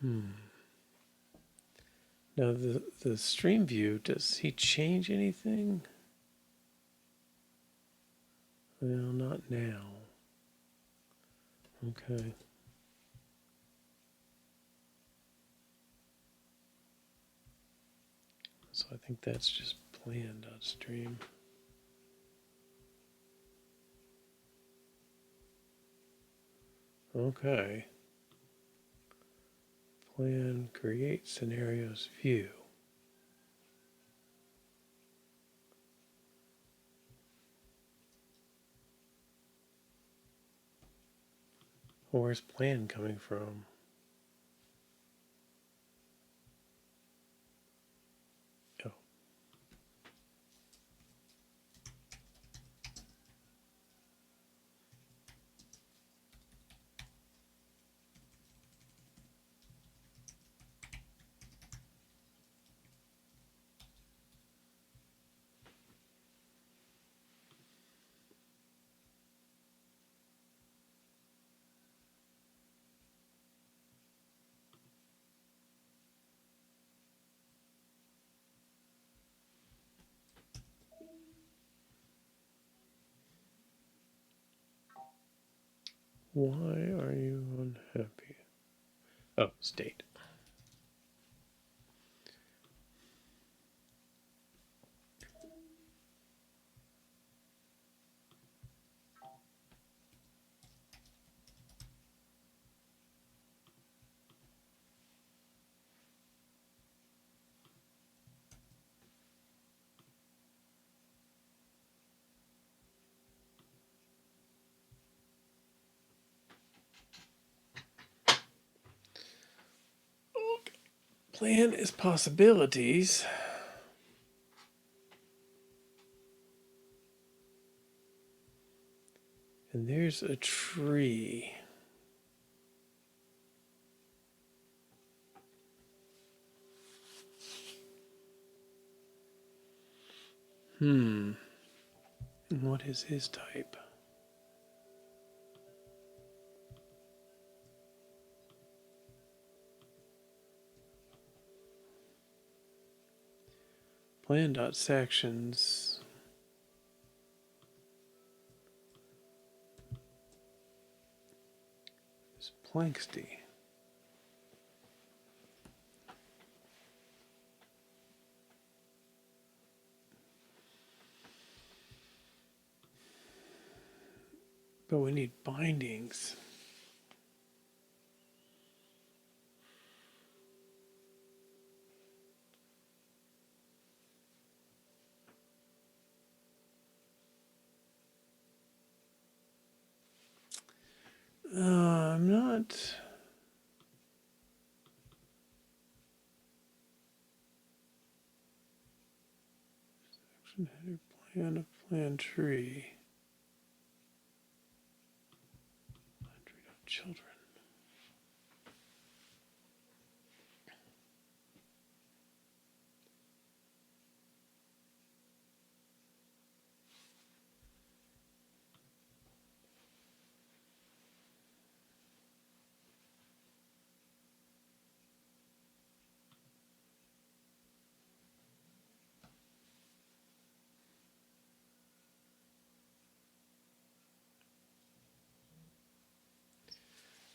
$plan. Now the stream view, does he change anything? Well, not now. Okay. So I think that's just plan.stream. Okay. Plan create scenarios view. Where's plan coming from? Oh. Why are you unhappy? Oh, state. Plan is possibilities. And there's a tree. And what is his type? Plan.sections is Planxty. But we need bindings. I'm not. Section header plan of PlanTree. PlanTree.children.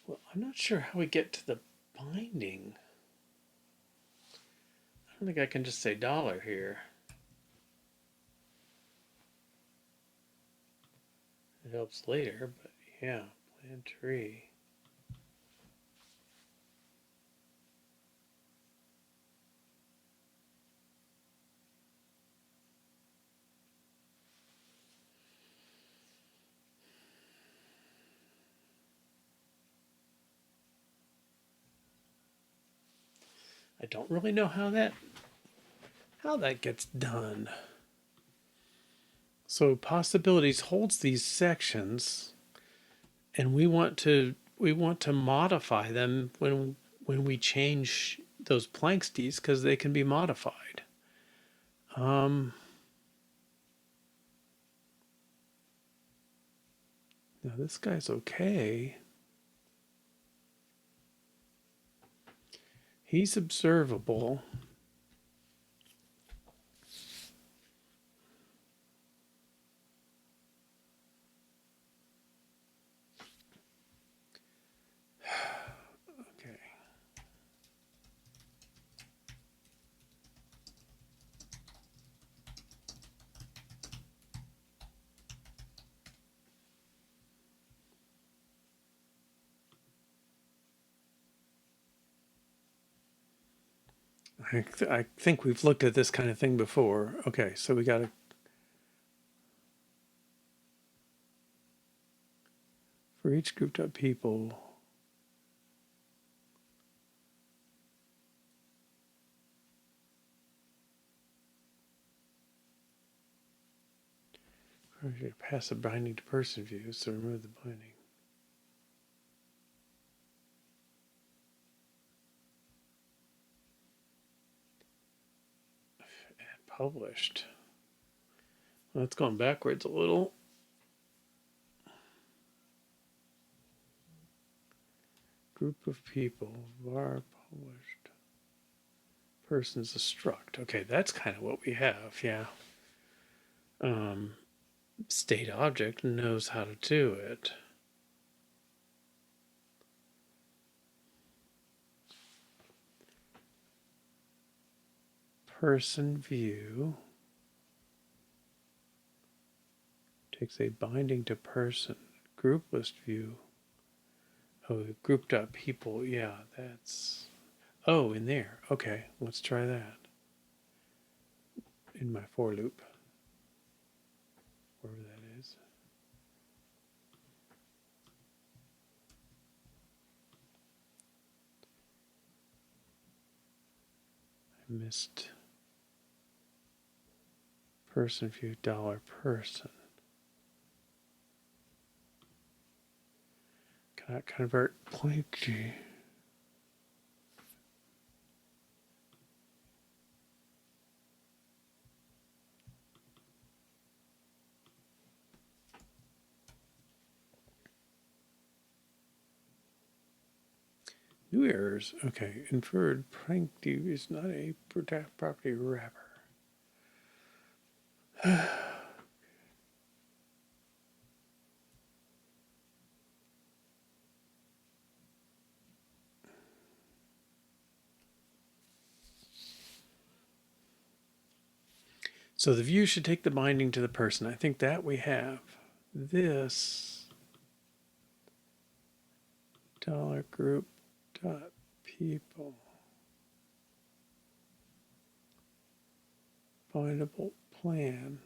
Well, I'm not sure how we get to the binding. I don't think I can just say dollar here. It helps later, but yeah, PlanTree. I don't really know how that gets done. So possibilities holds these sections, and we want to modify them when we change those Planxties because they can be modified. Now this guy's okay. He's observable. Okay. I think we've looked at this kind of thing before. Okay, so we got to for each grouped up people. Pass a binding to person view, so remove the binding. And published. Well, it's going backwards a little. Group of people, var published. Person's a struct. Okay, that's kind of what we have, yeah. State object knows how to do it. Person view takes a binding to person. Group list view. Oh, grouped up people. Yeah, that's. Oh, in there. Okay, let's try that. In my for loop. Wherever that is. I missed person view $person. Cannot convert Planxty. New errors. Okay, inferred Planxty is not a property wrapper. So the view should take the binding to the person. I think that we have. This $group dot people bindable plan.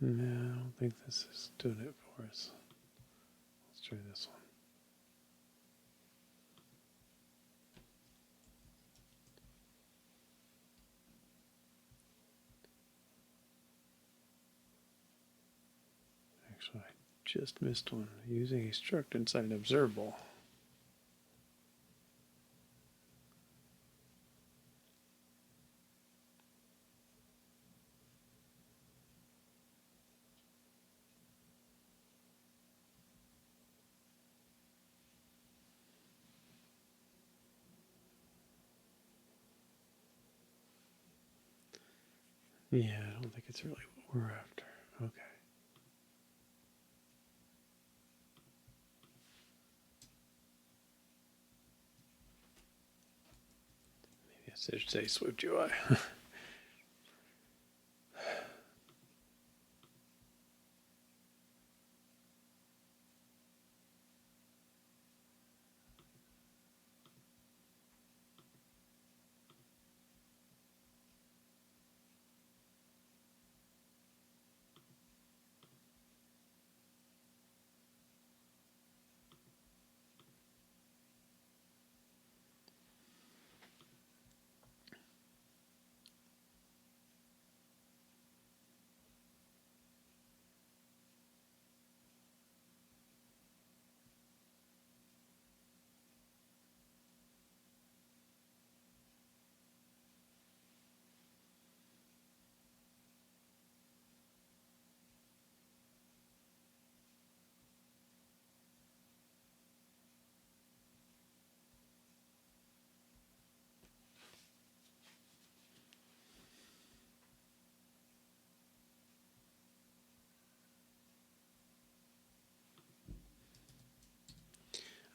No, I don't think this is doing it for us. Let's try this one. Actually, I just missed one. Using a struct inside an observable. Yeah, I don't think it's really what we're after. Okay. Maybe I should say Swift UI.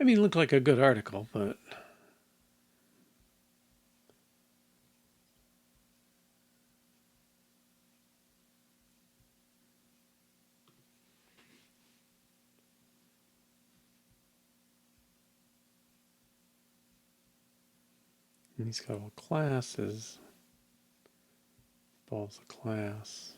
I mean, it looked like a good article, but he's got all classes. Balls a class.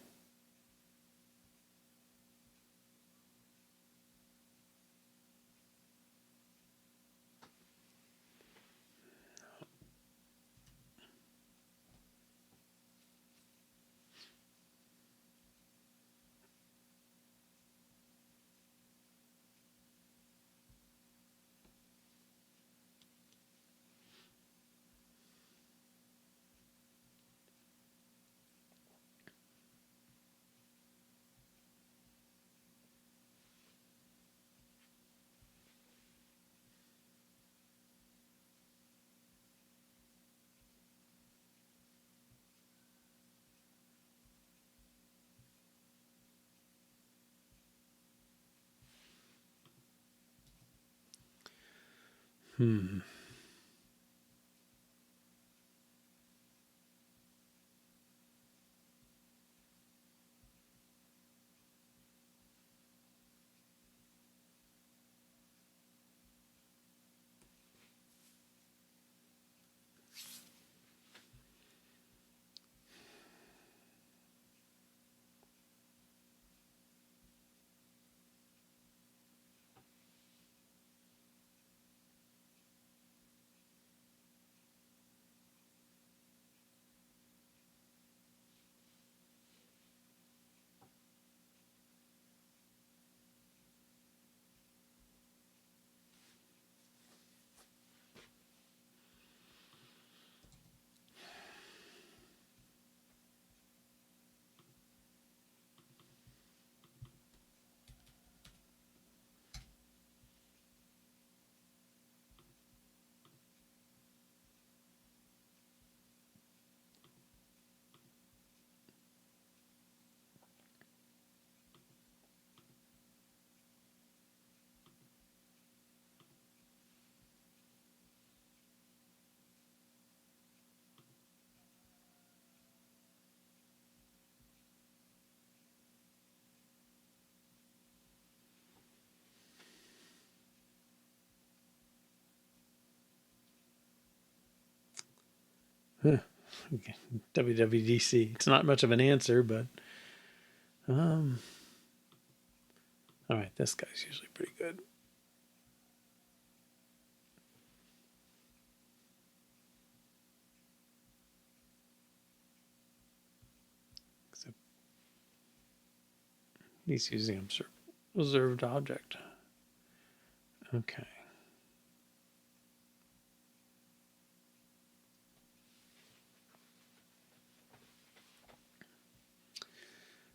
Hmm. Huh. WWDC. It's not much of an answer, but um. All right, this guy's usually pretty good. Except he's using observed object. Okay.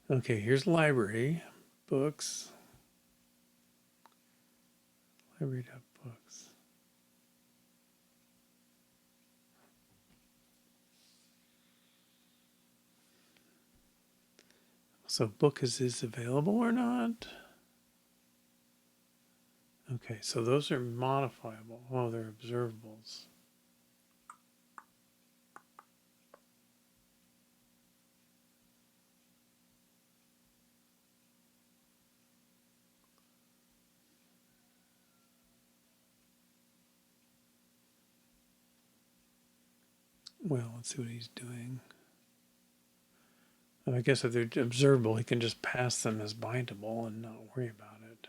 Okay, here's library, books, library.books. So book is available or not? Okay, so those are modifiable. Oh, they're observables. Well, let's see what he's doing. I guess if they're observable, he can just pass them as bindable and not worry about it.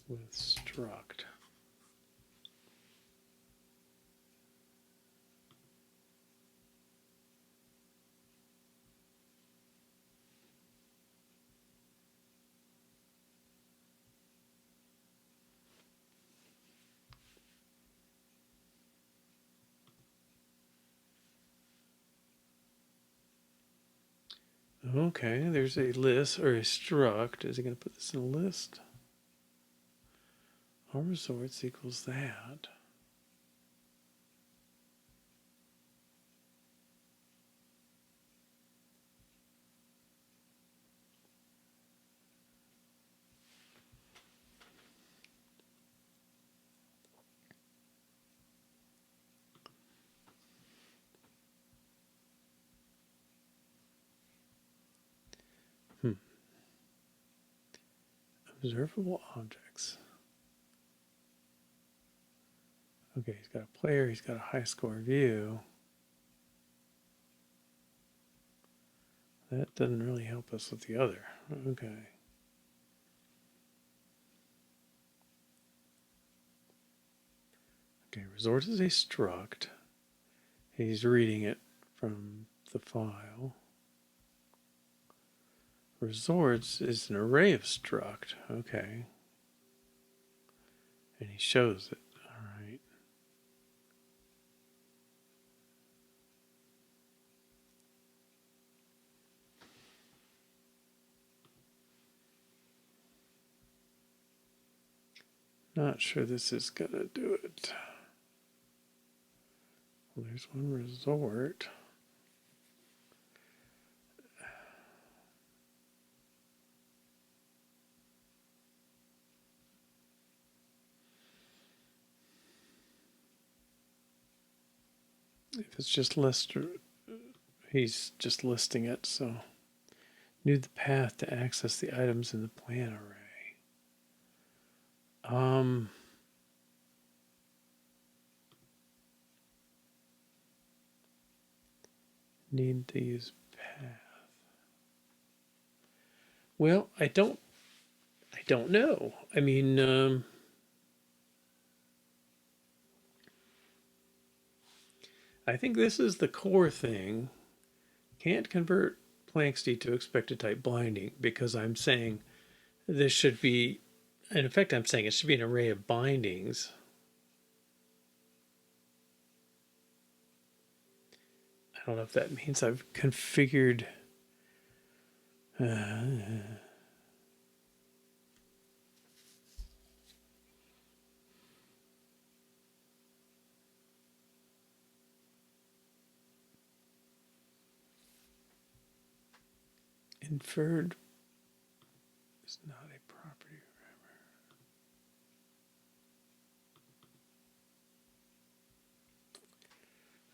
With struct. Okay, there's a list or a struct. Is he going to put this in a list? All resorts equals that. Observable objects. Okay, he's got a player, he's got a high score view. That doesn't really help us with the other. Okay. Okay, resort is a struct. He's reading it from the file. Resorts is an array of struct. Okay. And he shows it. All right. Not sure this is going to do it. Well, there's one resort. If it's just he's just listing it, so knew the path to access the items in the plan array. Need to use path. Well, I don't know. I mean, I think this is the core thing. Can't convert Planxty to expected type binding because I'm saying this should be, in effect, I'm saying it should be an array of bindings. I don't know if that means I've configured. Inferred is not a property.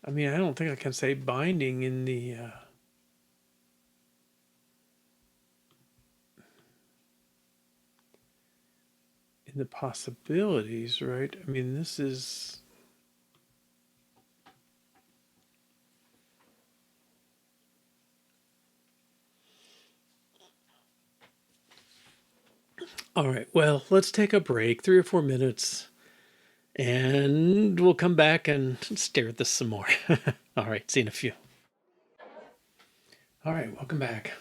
I mean, I don't think I can say binding in the possibilities, right? I mean, this is all right. Well, let's take a break, 3 or 4 minutes, and we'll come back and stare at this some more. All right, see you in a few. All right, welcome back.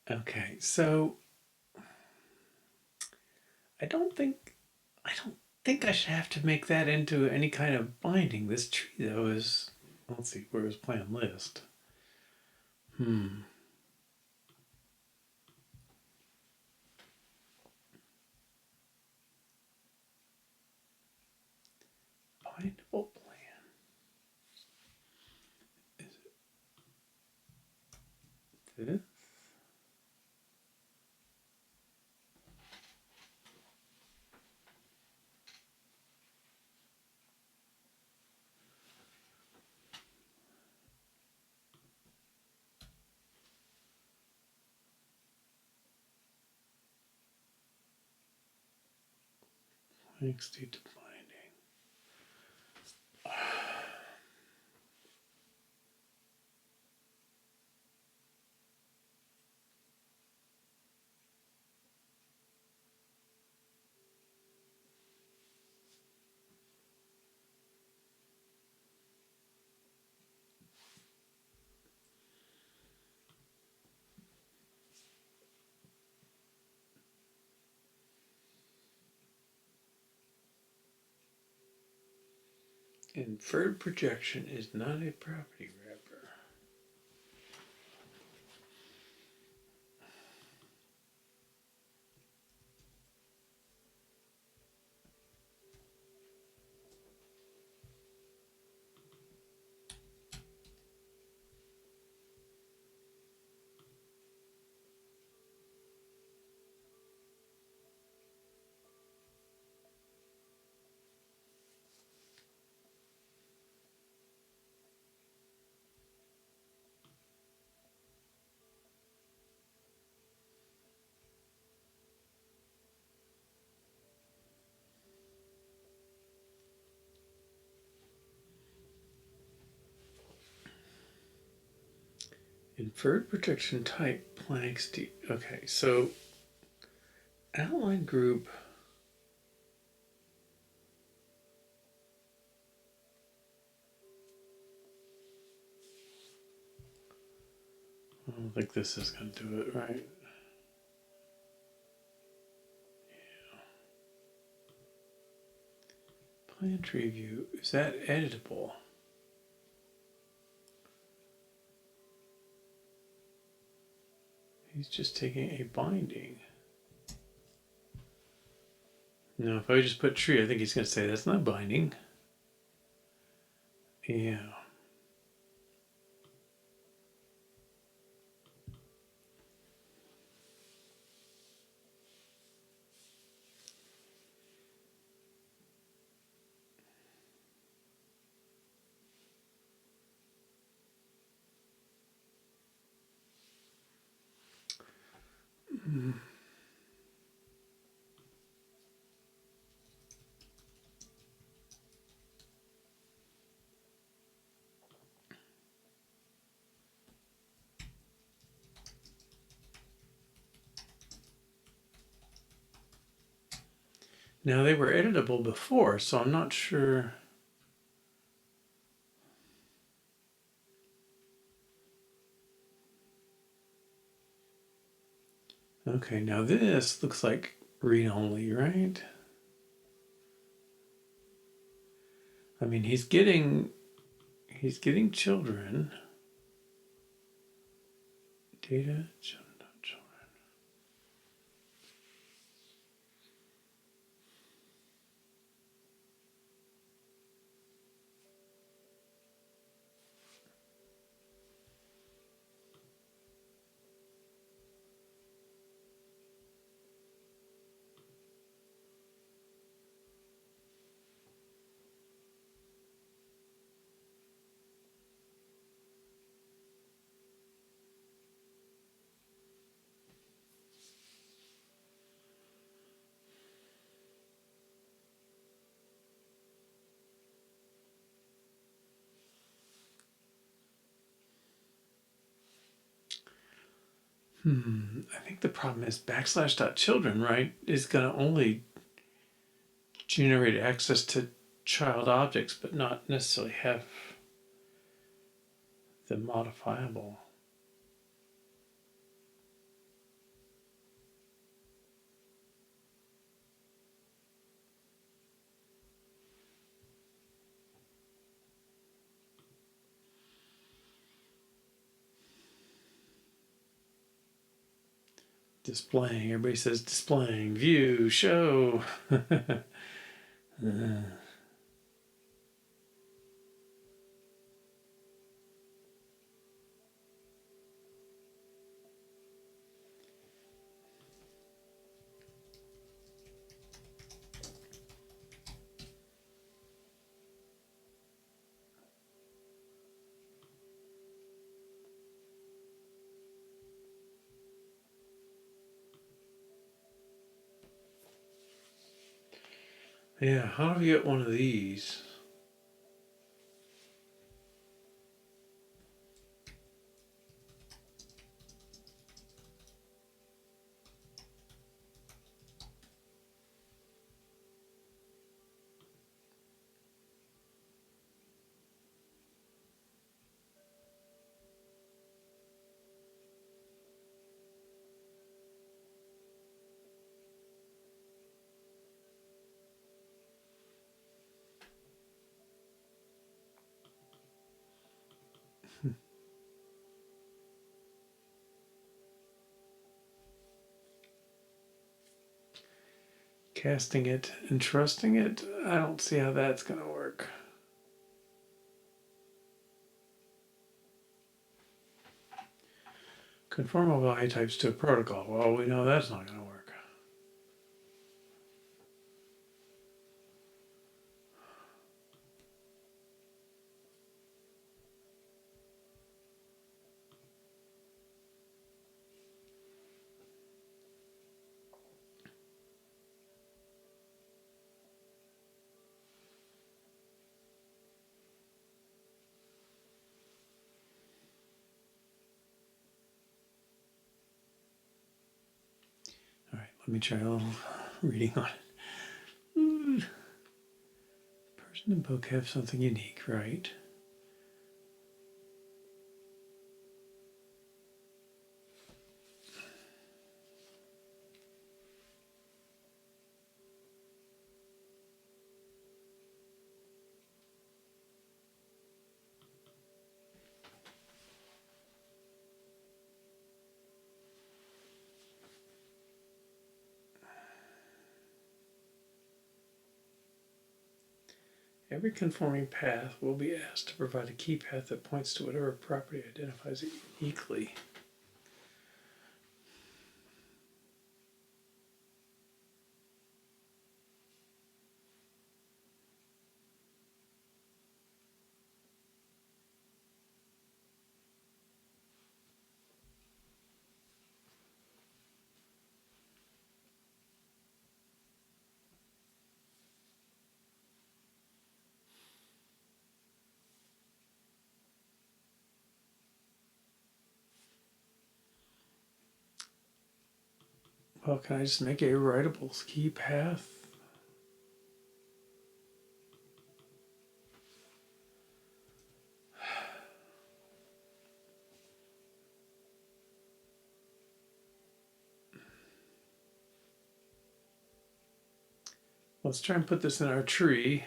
Okay, so I don't think I should have to make that into any kind of binding. This tree though is, let's see, where is plan list? Bindable plan. Is it this? Planxty to binding. Inferred projection is not a property wrapper. Inferred projection type Planxty. Okay, so outline group. I don't think this is going to do it right. PlanTree view, is that editable? He's just taking a binding. No, if I just put tree, I think he's going to say that's not binding. Yeah. Now they were editable before, so I'm not sure. Okay, now this looks like read only, right? I mean, he's getting children. Data, children. I think the problem is \children, right, is going to only generate access to child objects, but not necessarily have them modifiable. Displaying, everybody says displaying, view, show. Yeah, how do we get one of these? Casting it and trusting it? I don't see how that's going to work. Conformal value types to a protocol. Well, we know that's not going to work. Let me try a little reading on it. Person and book have something unique, right? Every conforming path will be asked to provide a key path that points to whatever property identifies it uniquely. Well, can I just make a writable key path? Let's try and put this in our tree.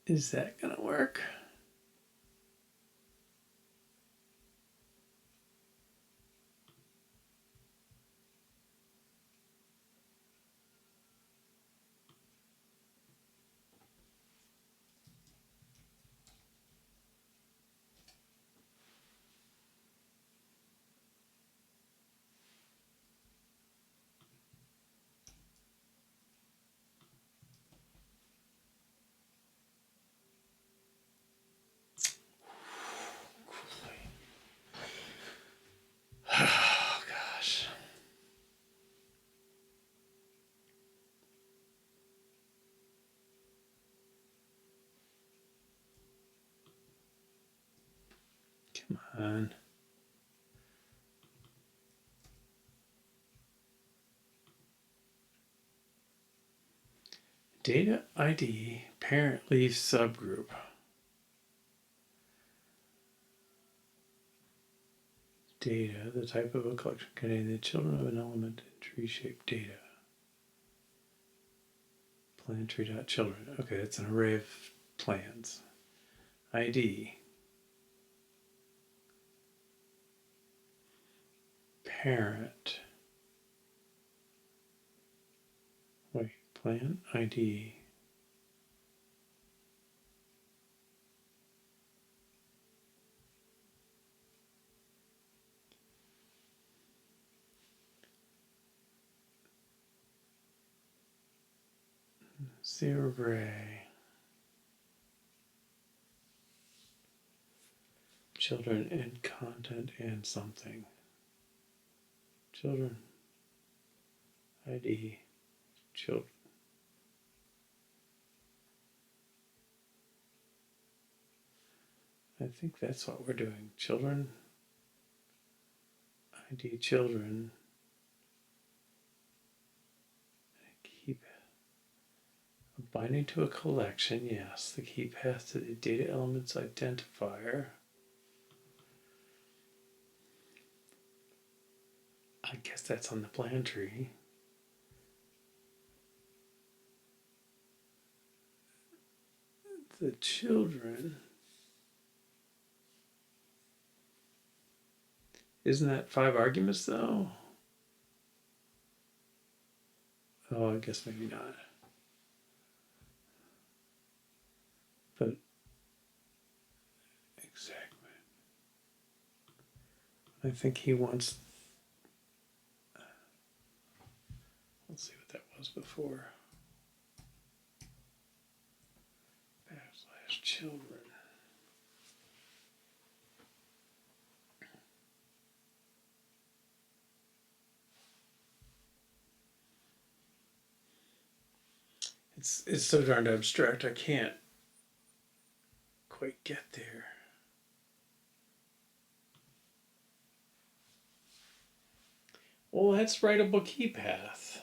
Is that gonna work? Oh gosh. Come on. Data ID parent leaf subgroup. Data, the type of a collection containing the children of an element in tree-shaped data. PlanTree.children. Okay, that's an array of plans. ID. Parent. Wait, plan ID. The array. Children and content and something. Children. ID. Children. I think that's what we're doing. Children. ID children. Keep binding to a collection, yes. The key path to the data elements identifier. I guess that's on the PlanTree. The children. Isn't that 5 arguments though? Oh, I guess maybe not. But exactly. I think he wants. Let's see what that was before. Backslash children. It's so darn abstract. I can't quite get there. Well, that's writable key path.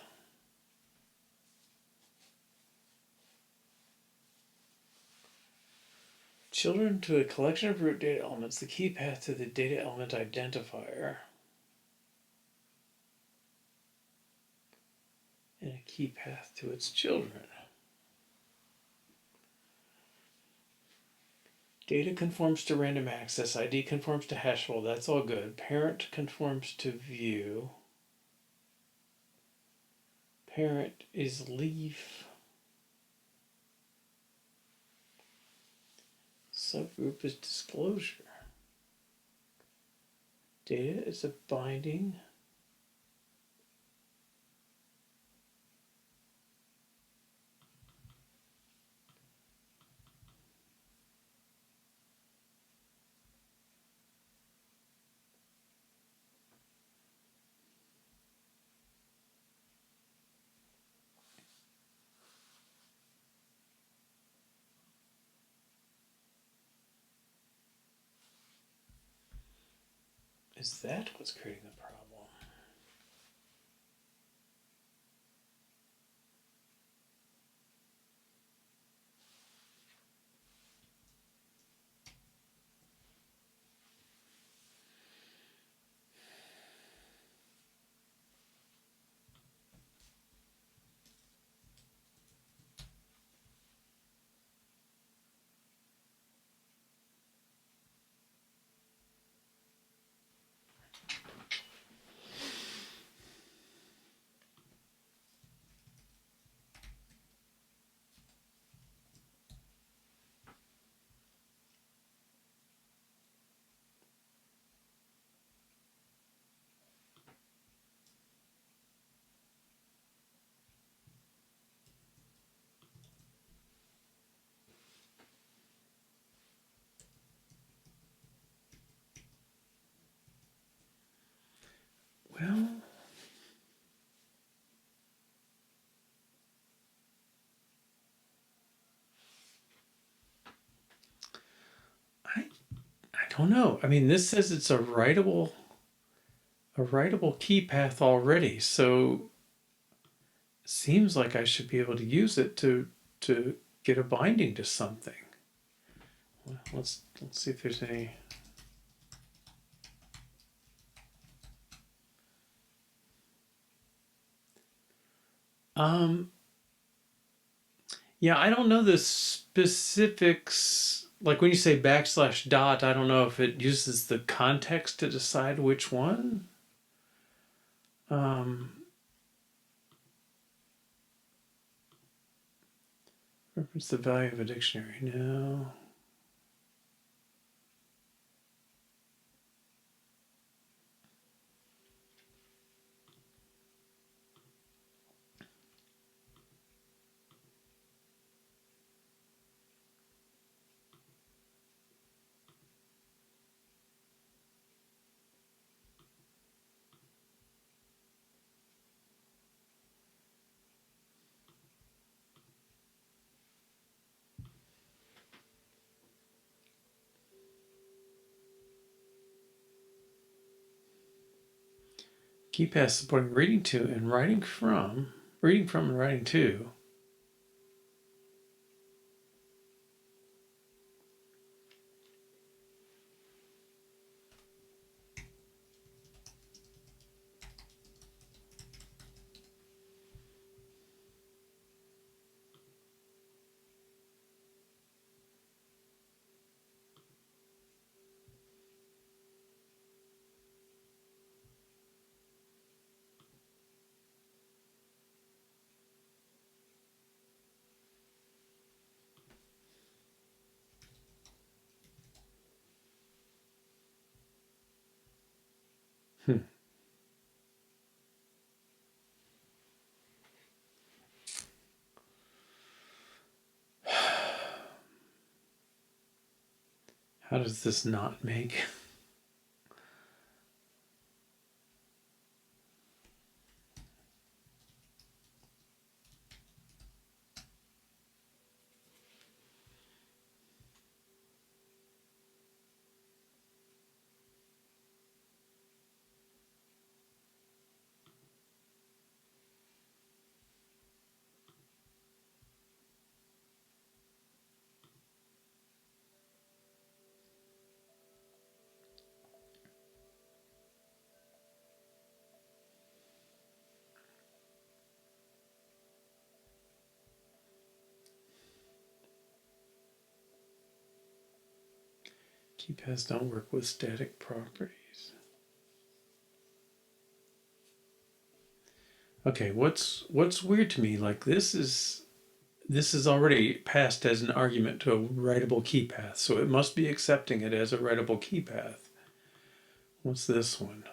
Children to a collection of root data elements, the key path to the data element identifier. And a key path to its children. Data conforms to random access. ID conforms to hashable. That's all good. Parent conforms to view. Parent is leaf. Subgroup is disclosure. Data is a binding. Is that what's creating the problem? Well, I don't know. I mean, this says it's a writable key path already, so it seems like I should be able to use it to get a binding to something. Well, let's see if there's any. Yeah, I don't know the specifics. Like when you say backslash dot, I don't know if it uses the context to decide which one. Reference the value of a dictionary. No. Key path supporting reading to and writing from and writing to. Hmm. How does this not make? Key paths don't work with static properties. Okay, what's weird to me, like this is already passed as an argument to a writable key path, so it must be accepting it as a writable key path. What's this one?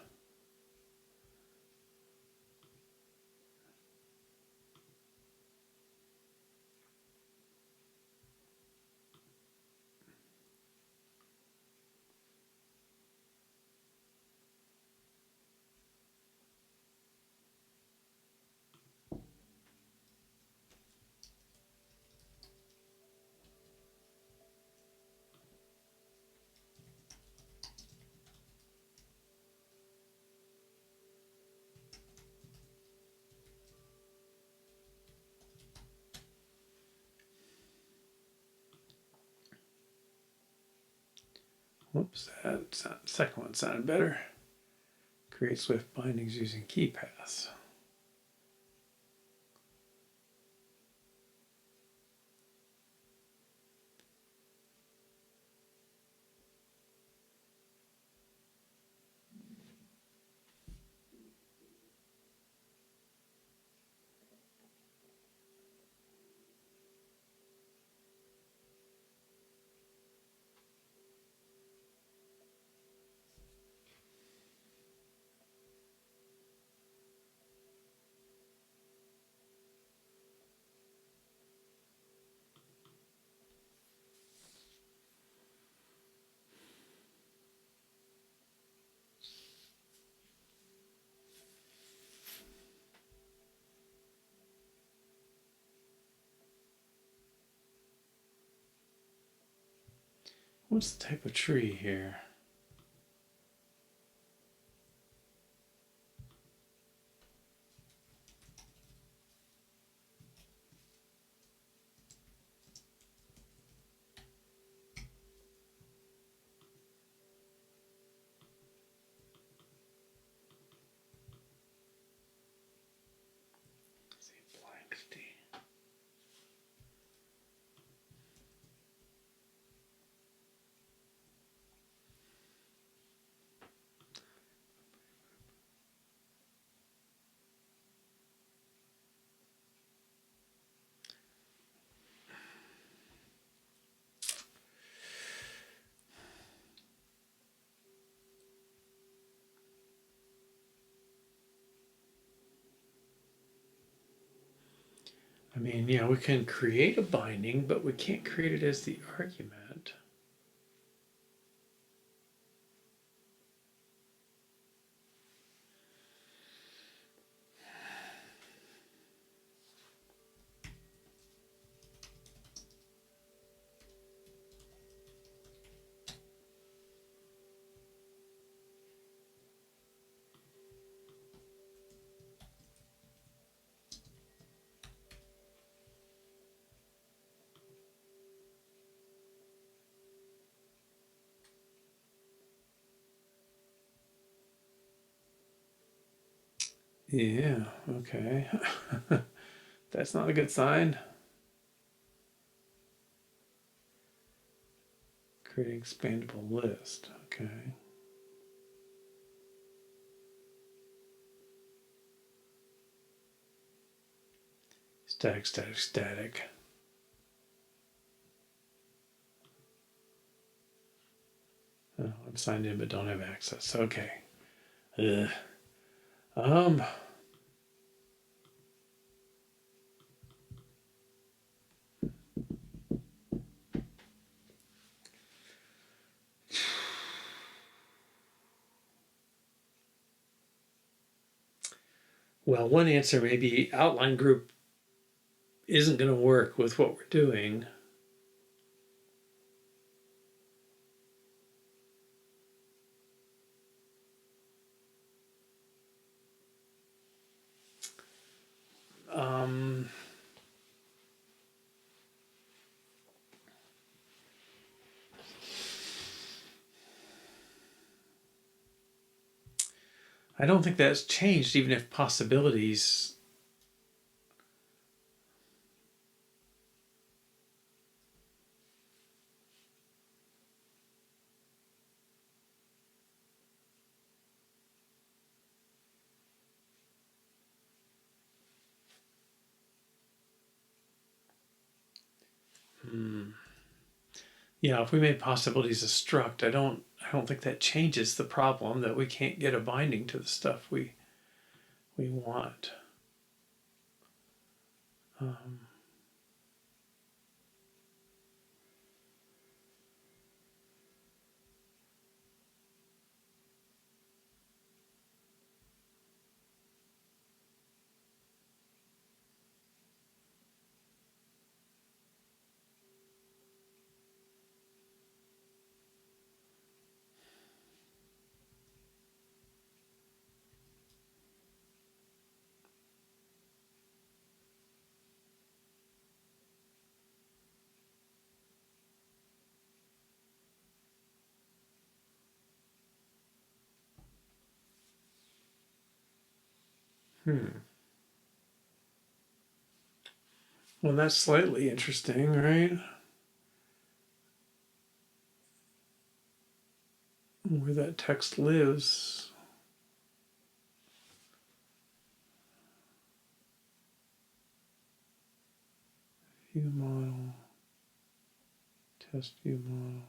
Whoops, that second one sounded better. Create swift bindings using key paths. What's the type of tree here? Let's see, Planxty. I mean, yeah, we can create a binding, but we can't create it as the argument. Yeah, okay. That's not a good sign. Creating expandable list, okay. Static, static, static. Oh, I'm signed in but don't have access. Okay. Ugh. Um, well, one answer may be outline group isn't going to work with what we're doing. Um, I don't think that's changed, even if possibilities. Hmm. Yeah, if we made possibilities a struct, I don't think that changes the problem that we can't get a binding to the stuff we want. Um, hmm. Well, that's slightly interesting, right? Where that text lives. View model, test view model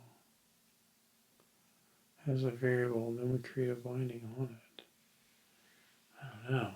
has a variable, and then we create a binding on it. I don't know.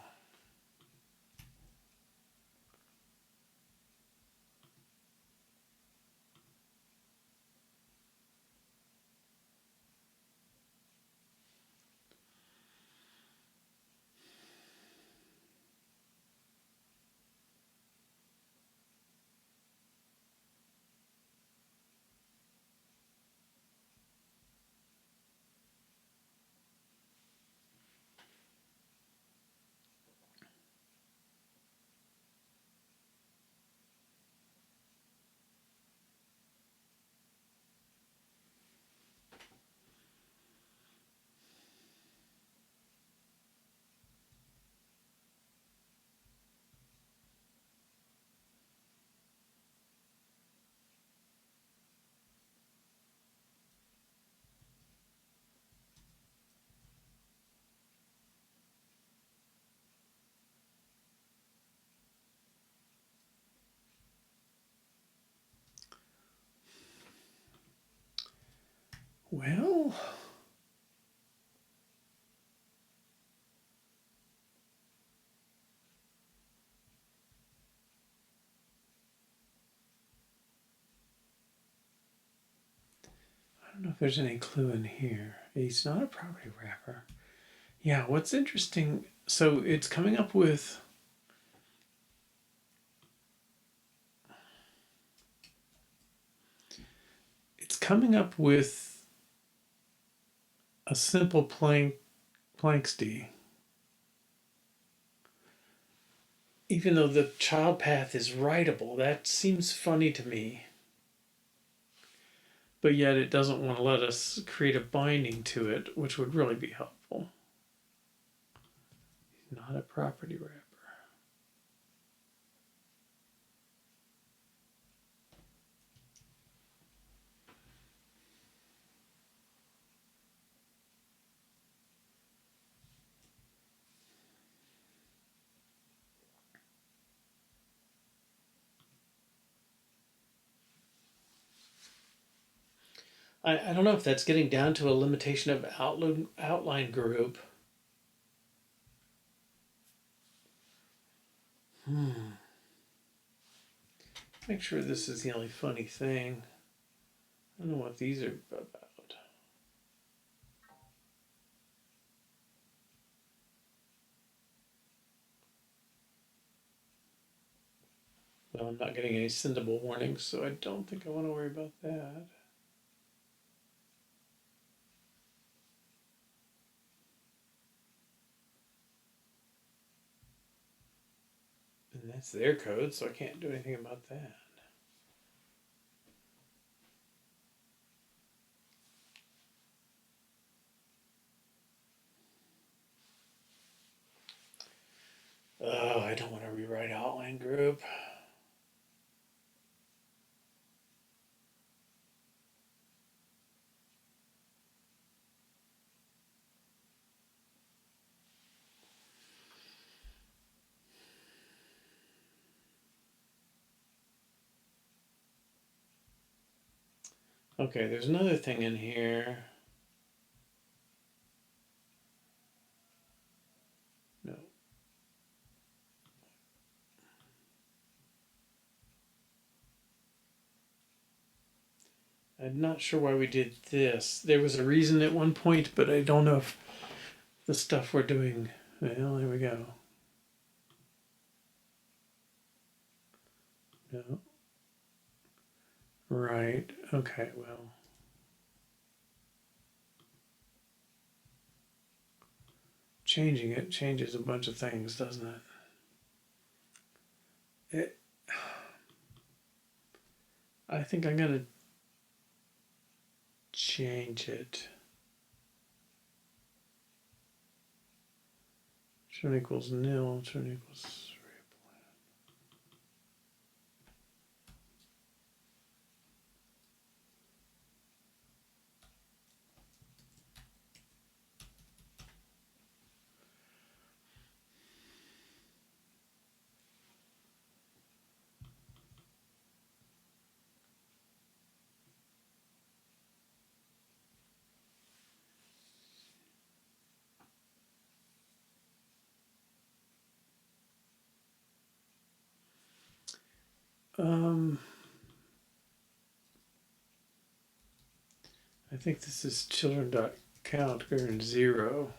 Well, I don't know if there's any clue in here. He's not a property wrapper. Yeah, what's interesting, so it's coming up with a simple Planxty, even though the child path is writable. That seems funny to me. But yet it doesn't want to let us create a binding to it, which would really be helpful. Not a property wrapper. I don't know if that's getting down to a limitation of outline group. Make sure this is the only funny thing. I don't know what these are about. Well, I'm not getting any sendable warnings, so I don't think I want to worry about that. And that's their code, so I can't do anything about that. Oh, I don't want to rewrite outline group. Okay, there's another thing in here. No. I'm not sure why we did this. There was a reason at one point, but I don't know if the stuff we're doing. Well, there we go. No. Right. Okay, well. Changing it changes a bunch of things, doesn't it? I think I'm going to change it. Children equals nil, children equals I think this is children.count greater than 0.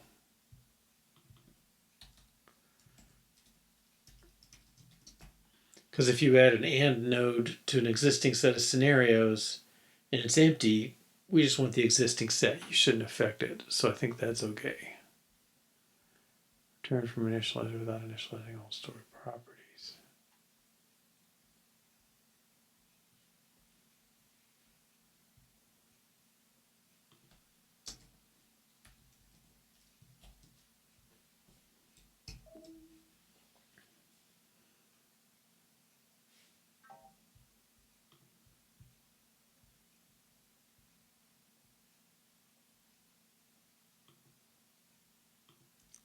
Because if you add an AND node to an existing set of scenarios and it's empty, we just want the existing set. You shouldn't affect it. So I think that's okay. Return from initializer without initializing all stored properties.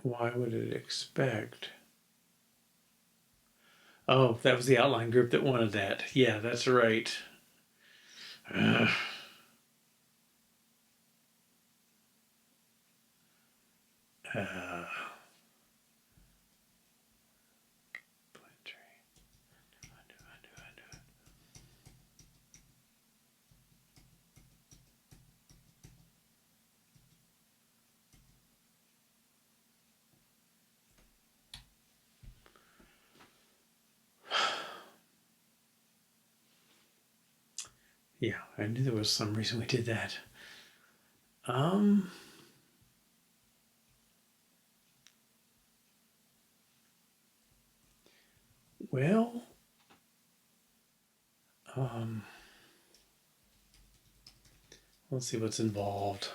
Why would it expect? Oh, that was the outline group that wanted that. Yeah, that's right. Uh, uh, PlanTree. Undo it. Yeah, I knew there was some reason we did that. Well, let's see what's involved.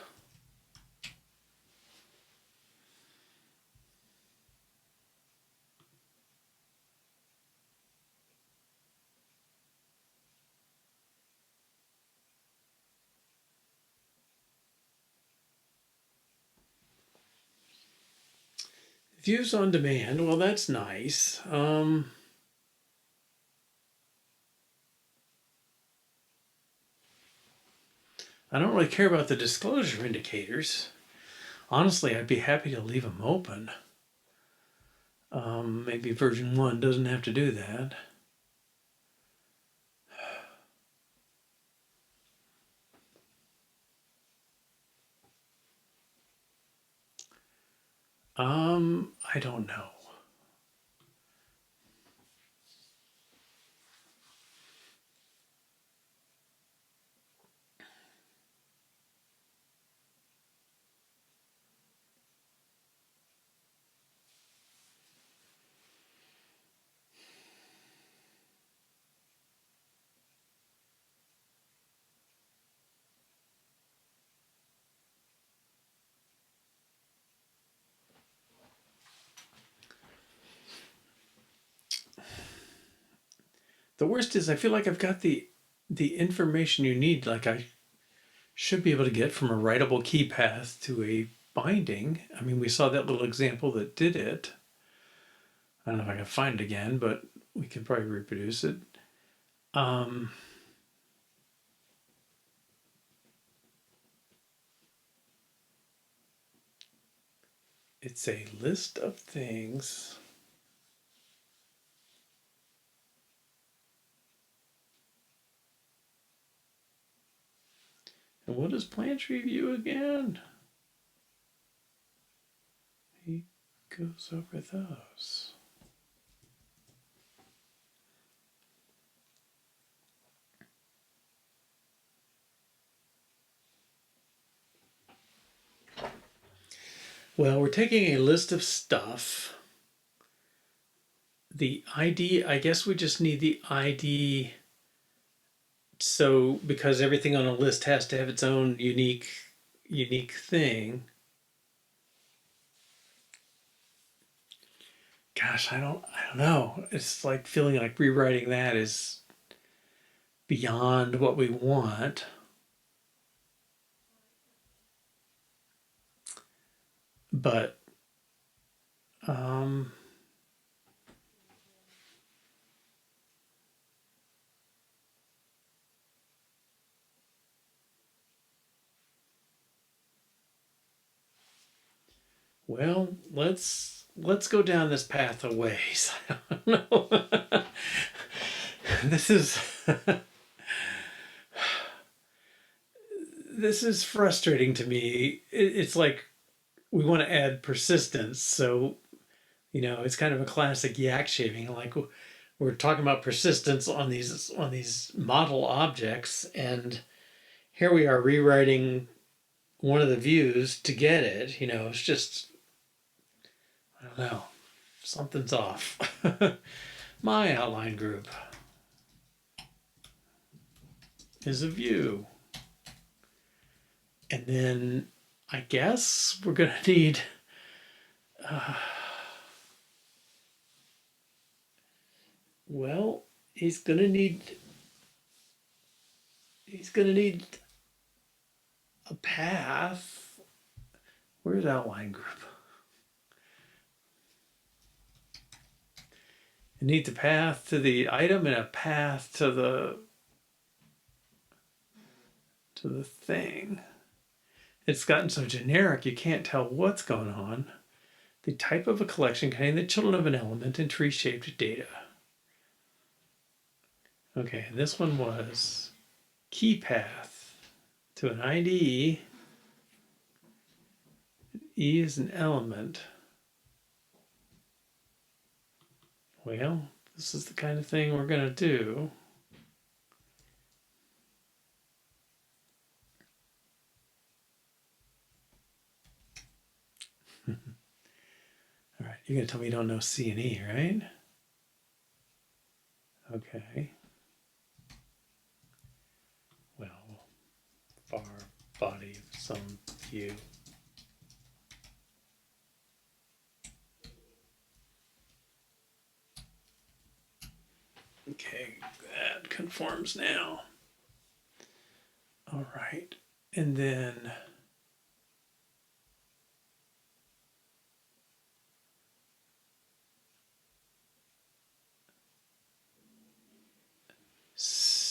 Views on demand. Well, that's nice. I don't really care about the disclosure indicators. Honestly, I'd be happy to leave them open. Maybe version 1 doesn't have to do that. I don't know. The worst is I feel like I've got the information you need. Like I should be able to get from a writable key path to a binding. I mean, we saw that little example that did it. I don't know if I can find it again, but we can probably reproduce it. It's a list of things. And what does PlanTree view again? He goes over those. Well, we're taking a list of stuff. The ID, I guess we just need the ID. So because everything on a list has to have its own unique thing. Gosh, I don't know. It's like feeling like rewriting that is beyond what we want. But well, let's go down this path a ways. I don't know. This is this is frustrating to me. It's like we want to add persistence, so it's kind of a classic yak shaving. Like we're talking about persistence on these model objects, and here we are rewriting one of the views to get it. It's just I don't know, something's off. My outline group is a view, and then I guess we're gonna need. Well, he's gonna need a path. Where's outline group? It needs a path to the item and a path to the thing. It's gotten so generic you can't tell what's going on. The type of a collection containing the children of an element in tree-shaped data. Okay, this one was key path to an ID. E is an element. Well, this is the kind of thing we're going to do. All right, you're going to tell me you don't know C and E, right? Okay. Well, far body of some view. Okay, that conforms now. All right, and then C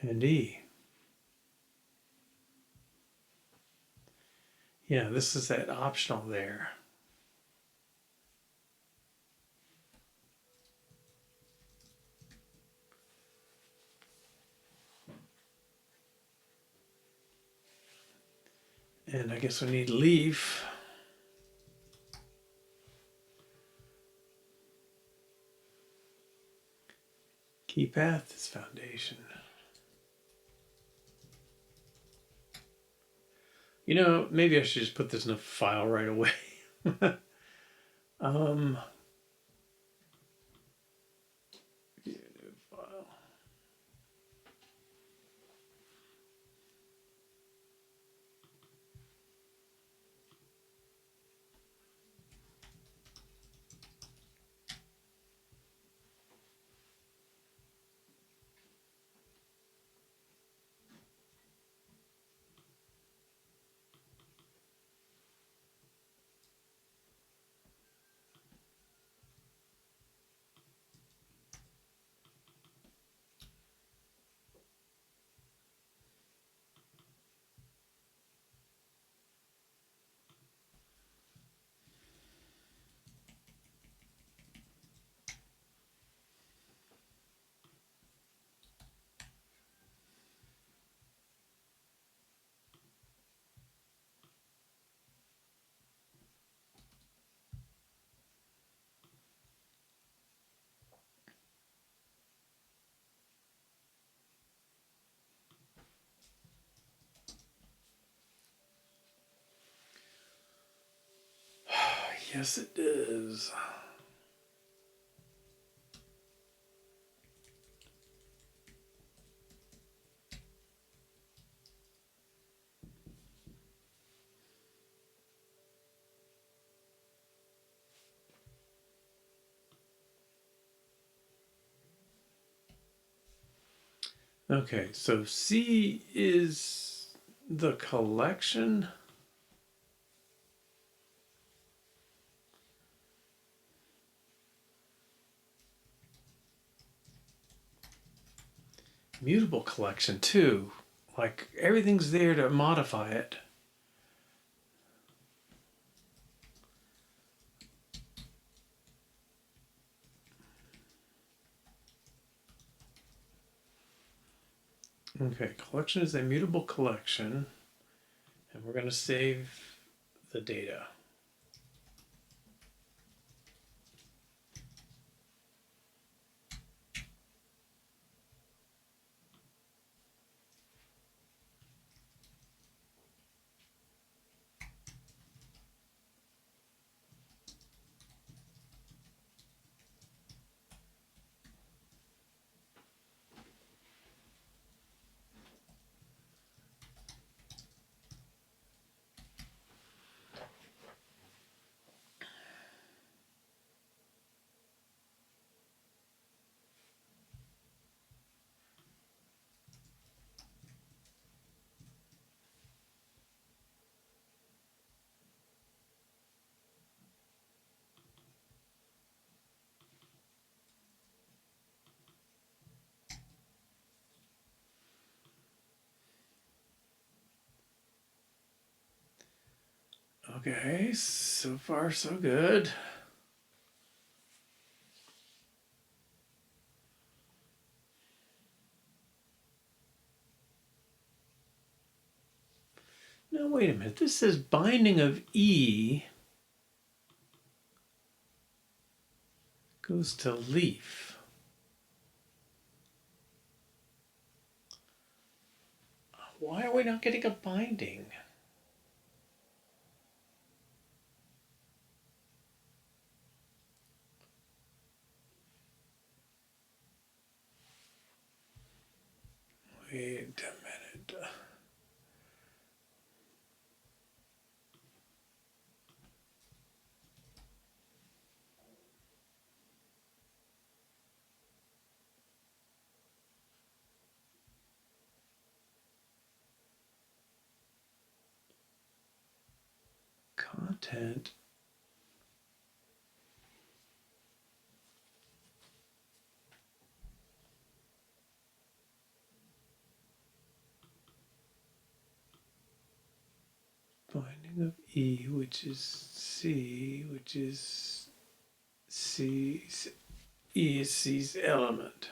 and E. Yeah, this is that optional there. And I guess we need leaf. Key path is foundation. You know, maybe I should just put this in a file right away. um, file. Yes, it does. Okay, so C is the collection. Mutable collection too. Like everything's there to modify it. Okay, collection is a mutable collection, and we're going to save the data. Okay, so far so good. Now wait a minute, this says binding of E goes to leaf. Why are we not getting a binding? Wait a minute. Content. binding of E, which is C, which is C, E is C's element.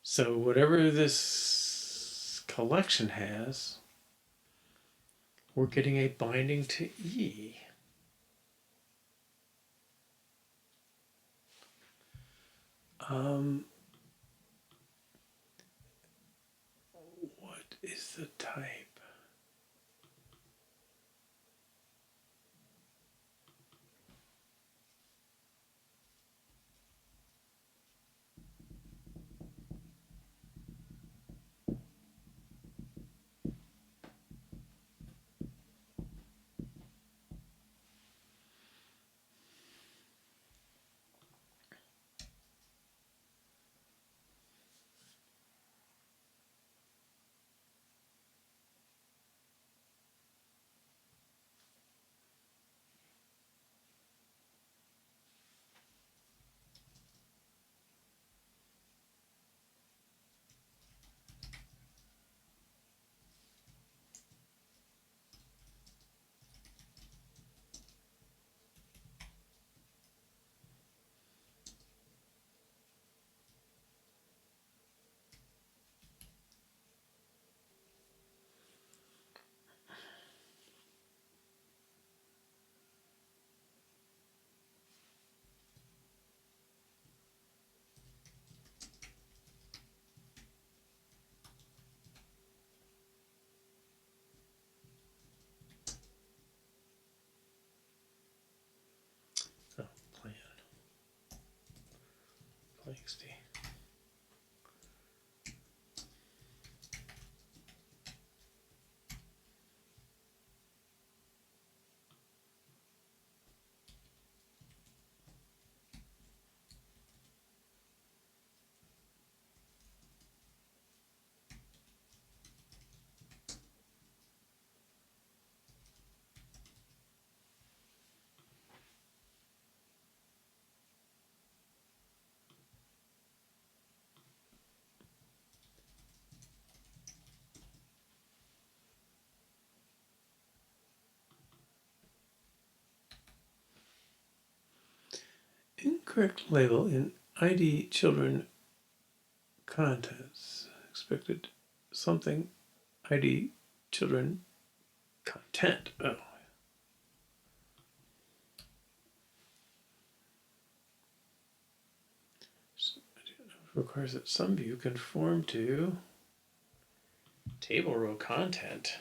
So whatever this collection has, we're getting a binding to E. What is the type? Oh, Planxty. Incorrect label in ID children contents. Expected something ID children content. Oh. Requires that some view conform to table row content.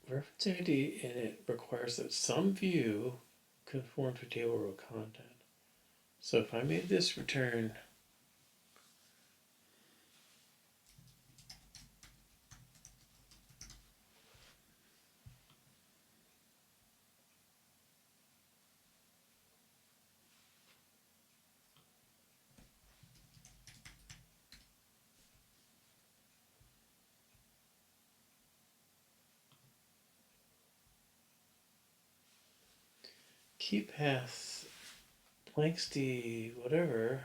Reference ID in it requires that some view conform to table row content. So if I made this return key path Planxty whatever,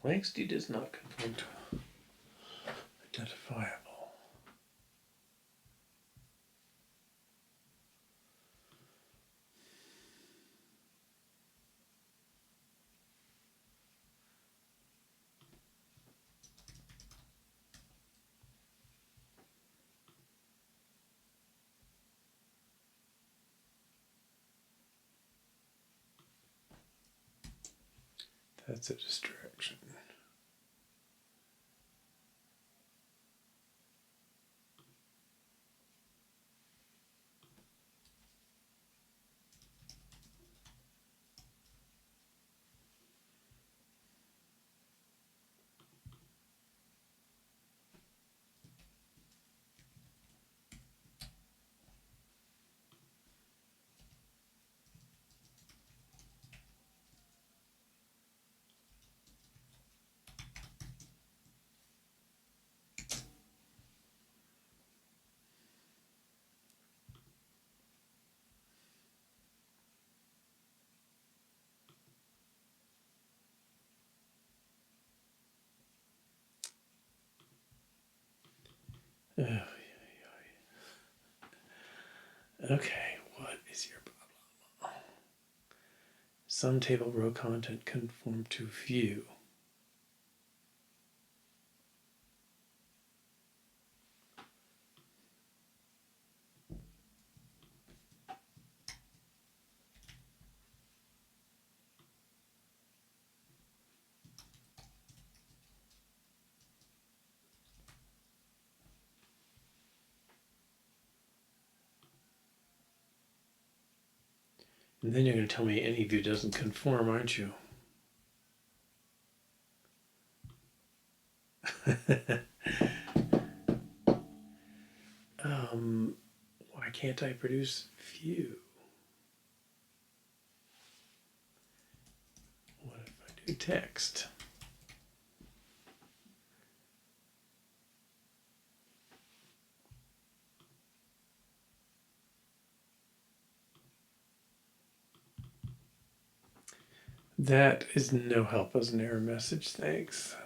Planxty does not conform to identifiable. That's a distraction. Oh, okay, what is your problem? Some table row content conform to view. And then you're going to tell me any view doesn't conform, aren't you? Why can't I produce view? What if I do text? That is no help as an error message, thanks.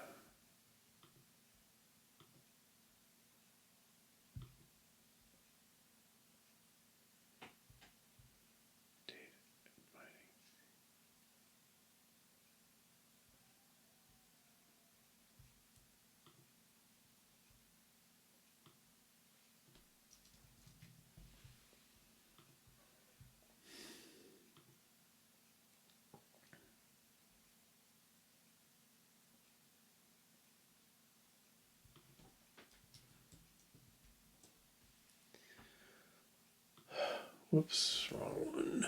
Whoops, wrong one.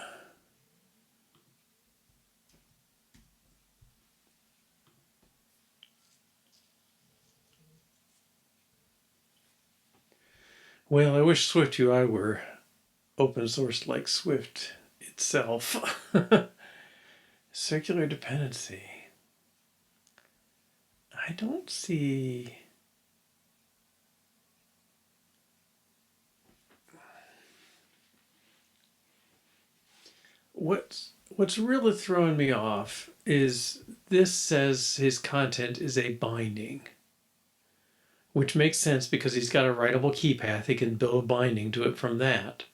Well, I wish Swift UI were open source like Swift itself. Circular dependency. I don't see. What's really throwing me off is this says his content is a binding, which makes sense because he's got a writable key path. He can build a binding to it from that.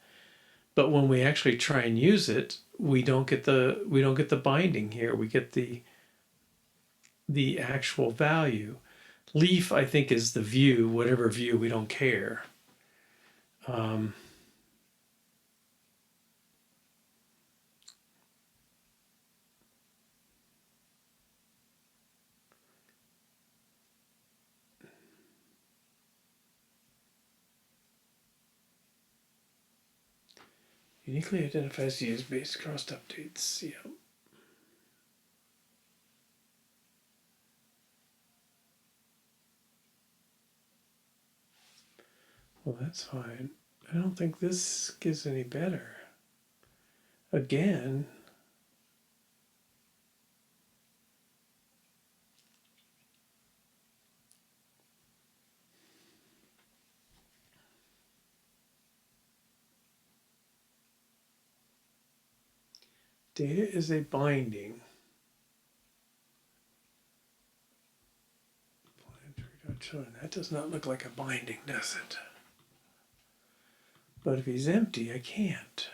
But when we actually try and use it, we don't get the binding here. We get the actual value. Leaf, I think, is the view. Whatever view, we don't care. Uniquely identifies views based across updates. Yeah. Well, that's fine. I don't think this gets any better. Again, data is a binding. So that does not look like a binding, does it? But if he's empty, I can't.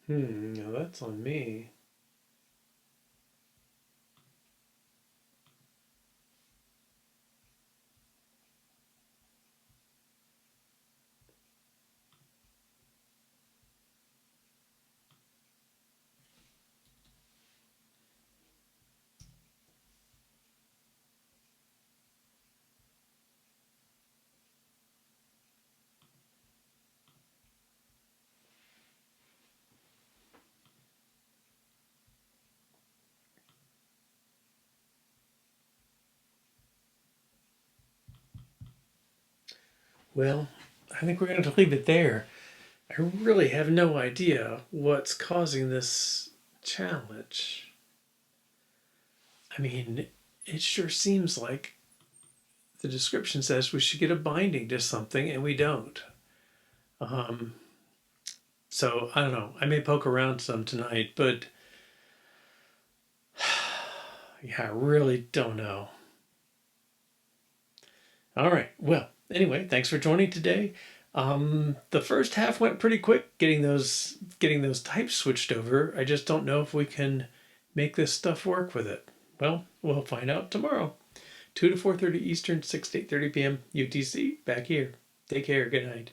Now that's on me. Well, I think we're going to leave it there. I really have no idea what's causing this challenge. I mean, it sure seems like the description says we should get a binding to something and we don't. Um, so I don't know. I may poke around some tonight, but yeah, I really don't know. All right. Well, anyway, thanks for joining today. The first half went pretty quick getting those types switched over. I just don't know if we can make this stuff work with it. Well, we'll find out tomorrow. 2 to 4:30 Eastern, 6 to 8:30 p.m. UTC, back here. Take care. Good night.